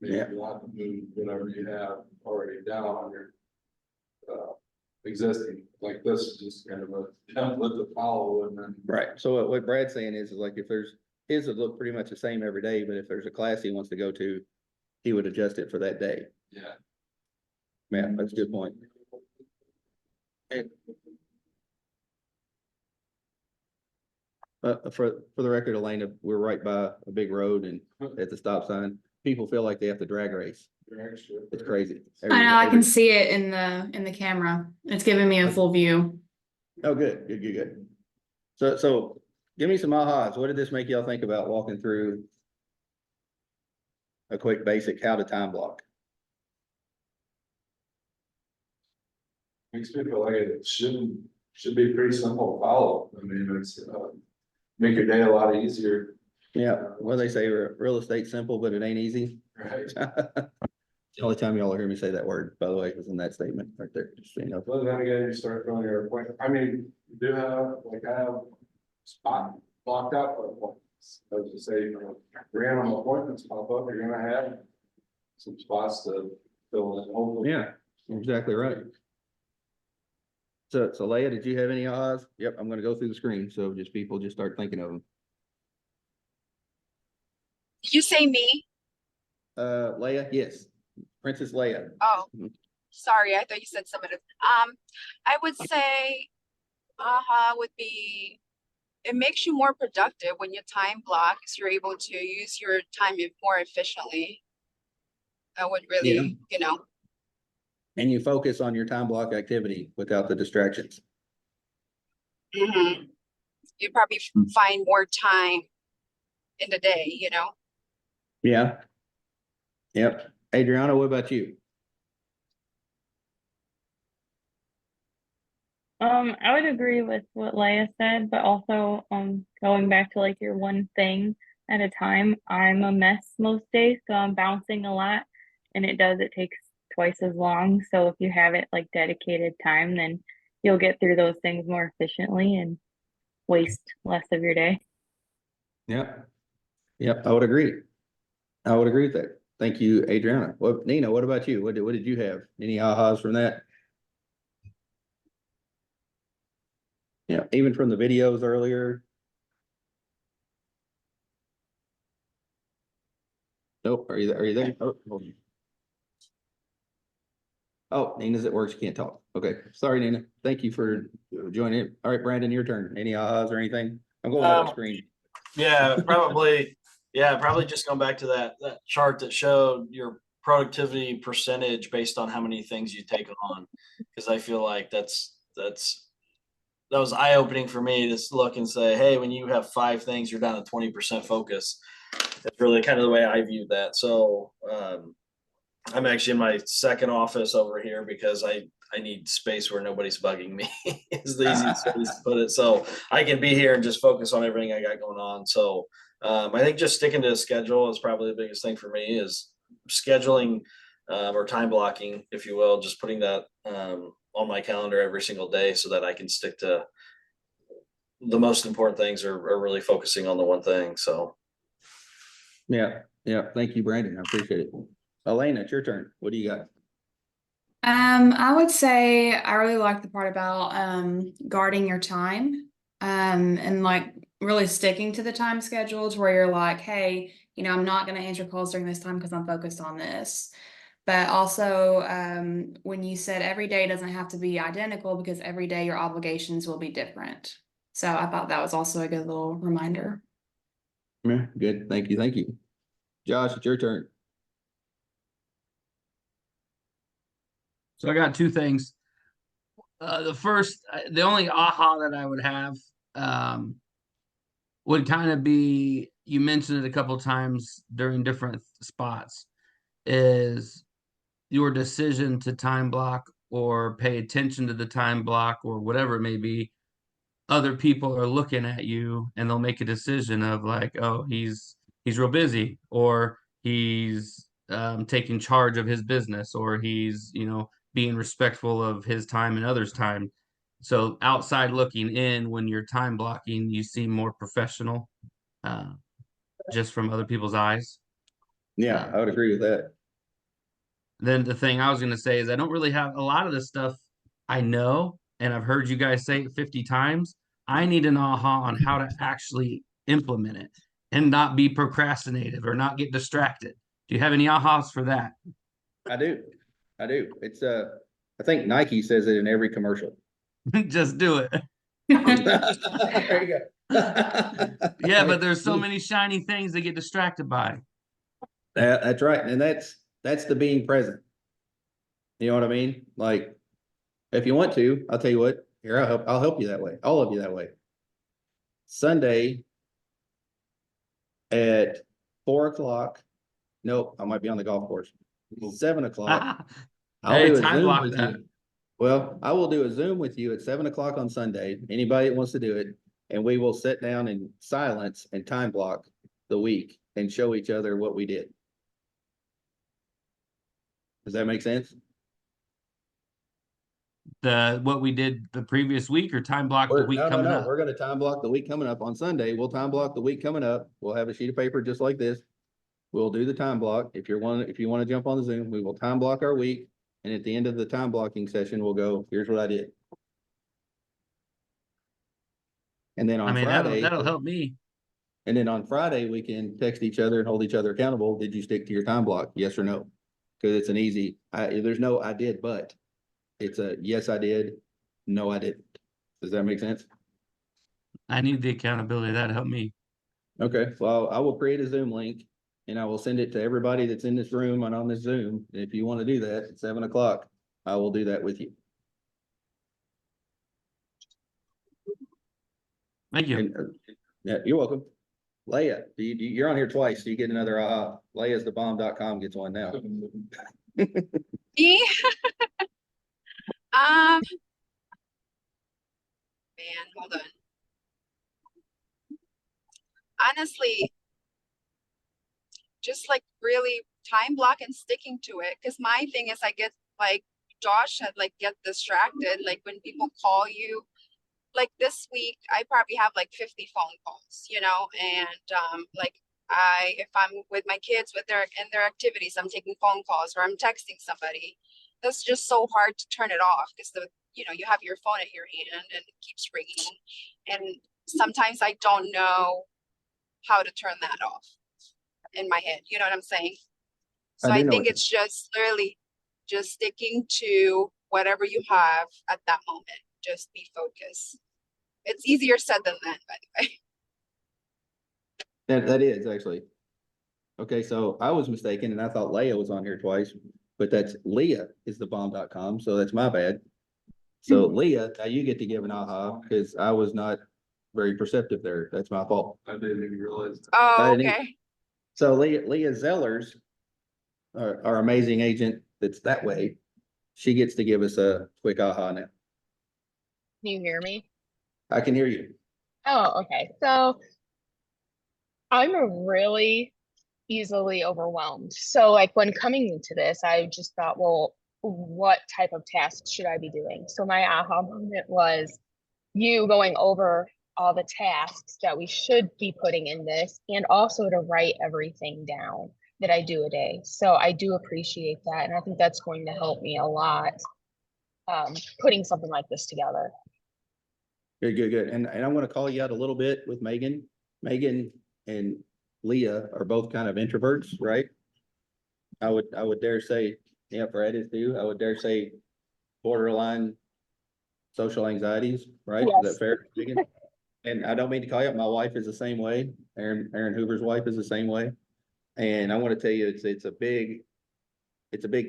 Maybe Yeah. you have to move whatever you have already down on your. Existing, like this is just kind of a template to follow and then. right, so what Brad's saying is like, if there's, his would look pretty much the same every day, but if there's a class he wants to go to, he would adjust it for that day. Yeah. Man, that's a good point. For the record, Elena, we're right by a big road and at the stop sign, people feel like they have to drag race. You're extra. It's crazy. I know, I can see it in the camera. It's giving me a full view. Oh, good. So give me some ahas. What did this make y'all think about walking through a quick basic how to time block? Makes me feel like it should be pretty simple to follow. I mean, it's, make your day a lot easier, Yeah, well, they say real estate simple, but it ain't easy. right? The only time y'all will hear me say that word, by the way, was in that statement right there, just so you know. But then again, you start filling your appointment, I mean, you do have, like, I have spot blocked out for appointments. As you say, random appointments pop up, you're gonna have some spots to fill in, hopefully. Yeah, you're exactly right. So Leia, did you have any ahas? Yep, I'm gonna go through the screen, so just people just start thinking of them. Did you say me? Leia, yes, Princess Leia. Oh, Mhm. sorry, I thought you said somebody. I would say, would be, it makes you more productive when you time block, because you're able to use your time more efficiently. I would really, And you focus on your time block activity without the distractions. mhm. You probably find more time in the day, Yeah. Yep. Adriana, what about you? I would agree with what Leia said, but also, going back to like your one thing at a time. I'm a mess most days, so I'm bouncing a lot, and it takes twice as long. So if you have it like dedicated time, then you'll get through those things more efficiently and waste less of your day. Yep. Yep, I would agree. I would agree with that. Thank you, Adriana. Well, Nina, what about you? What did you have? Any ahas from that? Yeah, even from the videos earlier. Nope, are you there? Oh, hold on. Oh, Nina's at work, she can't talk. Okay, sorry, Nina. Thank you for joining. All right, Brandon, your turn. Any ahas or anything? I'm going off the screen. Yeah, probably just going back to that chart that showed your productivity percentage based on how many things you take on. Cause I feel like that was eye-opening for me to look and say, hey, when you have 5 things, you're down to 20% focus. That's really kind of the way I viewed that. So I'm actually in my second office over here because I need space where nobody's bugging me is the easiest way to put it. So I can be here and just focus on everything I got going on. So I think just sticking to a schedule is probably the biggest thing for me, is scheduling or time blocking, if you will, just putting that on my calendar every single day so that I can stick to the most important things, or really focusing on the one thing. So. Yeah. Thank you, Brandon. I appreciate it. Elena, it's your turn. What do you got? I would say I really like the part about guarding your time and like really sticking to the time schedules where you're like, hey, I'm not going to answer calls during this time because I'm focused on this. But also when you said every day doesn't have to be identical, because every day your obligations will be different. So I thought that was also a good little reminder. Yeah, good. Thank you. Josh, it's your turn. So I got 2 things. The first, the only aha that I would have would kind of be you mentioned it a couple times during different spots, is your decision to time block or pay attention to the time block or whatever it may be. Other people are looking at you and they'll make a decision of like, oh, he's real busy, or he's taking charge of his business, or he's, being respectful of his time and others' time. So outside looking in, when you're time blocking, you seem more professional, just from other people's eyes. Yeah, I would agree with that. Then the thing I was going to say is I don't really have a lot of this stuff I know, and I've heard you guys say it 50 times. I need an aha on how to actually implement it and not be procrastinative or not get distracted. Do you have any ahas for that? I do. It's I think Nike says it in every commercial. Just do it. There you go. Yeah, but there's so many shiny things they get distracted by. That's right. And that's the being present. You know what I mean? Like, if you want to, I'll tell you what, here, I'll help you that way. All of you that way. Sunday at 4:00. Nope, I might be on the golf course. 7:00. I'll Hey, do a time Zoom block with that. you. Well, I will do a Zoom with you at 7:00 on Sunday. Anybody that wants to do it, and we will sit down in silence and time block the week and show each other what we did. Does that make sense? What we did the previous week, or time block the week coming up? We're gonna time block the week coming up on Sunday. We'll time block the week coming up. We'll have a sheet of paper just like this. We'll do the time block. If you want to jump on the Zoom, we will time block our week. And at the end of the time blocking session, we'll go, here's what I did. And then I on mean, Friday, that'll help me. and then on Friday, we can text each other and hold each other accountable. Did you stick to your time block? Yes or no? Because it's an easy, there's no I did, but it's a yes, I did. No, I didn't. Does that make sense? I need the accountability. That'll help me. Okay, well, I will create a Zoom link and I will send it to everybody that's in this room and on this Zoom. And if you want to do that at 7:00, I will do that with you. Thank you. And, yeah, you're welcome. Leah, you're on here twice. So you get another, leahsthebomb.com gets one now. Me? Man, hold on. Honestly, just like really time block and sticking to it. Because my thing is, I get like Josh had like get distracted. Like when people call you, like this week, I probably have like 50 phone calls, and like if I'm with my kids in their activities, I'm taking phone calls or I'm texting somebody. That's just so hard to turn it off because you have your phone at your hand and it keeps ringing. And sometimes I don't know how to turn that off in my head. You know what I'm saying? So I think it's just literally just sticking to whatever you have at that moment. Just be focused. It's easier said than done, by the way. That is actually. Okay, so I was mistaken and I thought Leah was on here twice, but that's Leah is the bomb.com. So that's my bad. So Leah, now you get to give an aha because I was not very perceptive there. That's my fault. I didn't even realize. Oh, okay. So Leah Zellers, our amazing agent that's that way, she gets to give us a quick aha now. Can you hear me? I can hear you. Oh, okay. So I'm really easily overwhelmed. So like when coming into this, I just thought, well, what type of tasks should I be doing? So my aha moment was you going over all the tasks that we should be putting in this, and also to write everything down that I do a day. So I do appreciate that. And I think that's going to help me a lot, putting something like this together. Good. And I'm going to call you out a little bit with Megan. Megan and Leah are both kind of introverts, right? I would dare say, yeah, Fred is too. I would dare say borderline social anxieties, right? Yes. Is that fair, Megan? And I don't mean to call you out. My wife is the same way. Aaron Hoover's wife is the same way. And I want to tell you, it's a big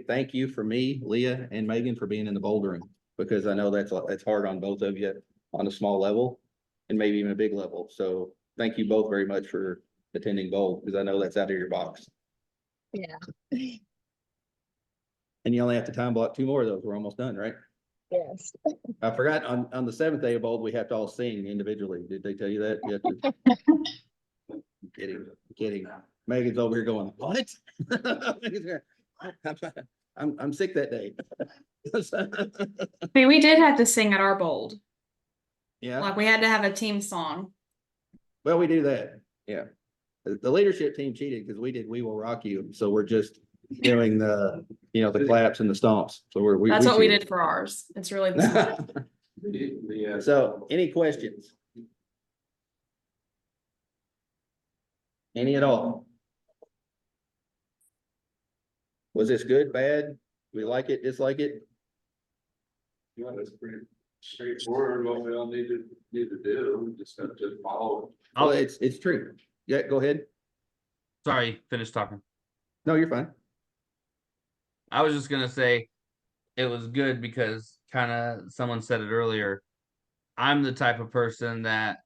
thank you for me, Leah and Megan, for being in the bouldering, because I know that's hard on both of you on a small level and maybe even a big level. So thank you both very much for attending bowl, because I know that's out of your box. Yeah. And you only have to time block 2 more of those. We're almost done, right? Yes. I forgot on the 7th day of bold, we have to all sing individually. Did they tell you that? You have to. I'm kidding. Megan's over here going, what? I'm sick that day. See, we did have to sing at our bold. Yeah, Like we had to have a team song. well, we do that. Yeah. The leadership team cheated because we did We Will Rock You. So we're just doing the, the claps and the stomps. So That's what we cheated. did for ours. It's really the same. So any questions? Any at all? Was this good, bad? We like it, dislike it? Yeah, that's pretty straightforward, what we all need to do, we just have to follow. Well, it's true. Yeah, go ahead. Sorry, finish talking. No, you're fine. I was just gonna say it was good because kind of someone said it earlier. I'm the type of person that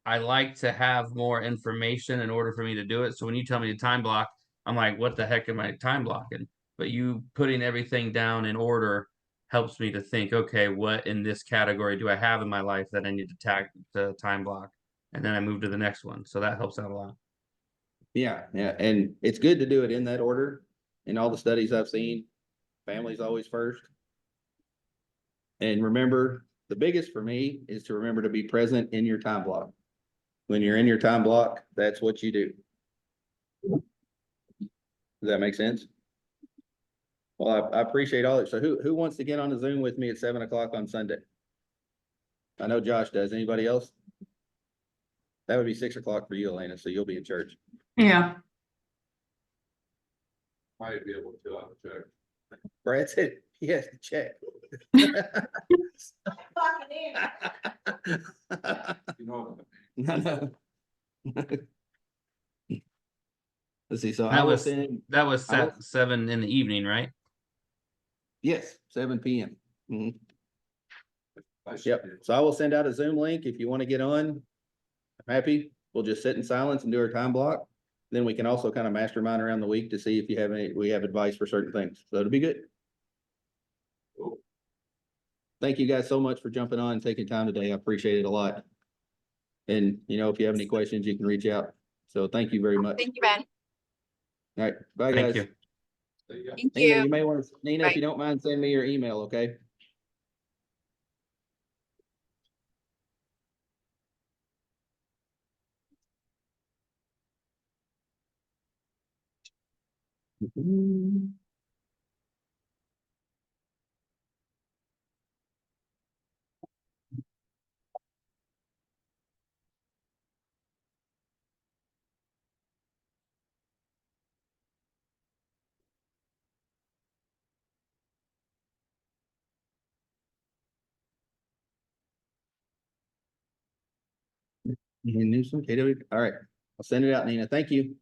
I like to have more information in order for me to do it. So when you tell me to time block, I'm like, what the heck am I time blocking? But you putting everything down in order helps me to think, okay, what in this category do I have in my life that I need to time block? And then I move to the next one. So that helps out a lot. Yeah, yeah, and it's good to do it in that order. In all the studies I've seen, family's always first. And remember, the biggest for me is to remember to be present in your time block. When you're in your time block, that's what you do. Does that make sense? Well, I appreciate all that. So who wants to get on the Zoom with me at 7 o'clock on Sunday? I know Josh does. Anybody else? That would be 6 o'clock for you, Elena, so you'll be in church. Yeah. Might be able to, I'll check. Brad said he has to check. You know, No. Let's see, so I That will was send, that was I will- 7 in the evening, right? yes, 7 PM. Mhm. I should Yep, do. so I will send out a Zoom link if you want to get on. I'm happy. We'll just sit in silence and do our time block. Then we can also kind of mastermind around the week to see if we have advice for certain things. So it'll be good. Cool. Thank you guys so much for jumping on and taking time today. I appreciate it a lot. And if you have any questions, you can reach out. So thank you very much. Thank you, Ben. All right, bye Thank guys. you. There you go. Thank Nina, you. you may want to, Nina, if Bye. you don't mind, send me your email, okay? Newsom, KW, all right, I'll send it out, Nina. Thank you.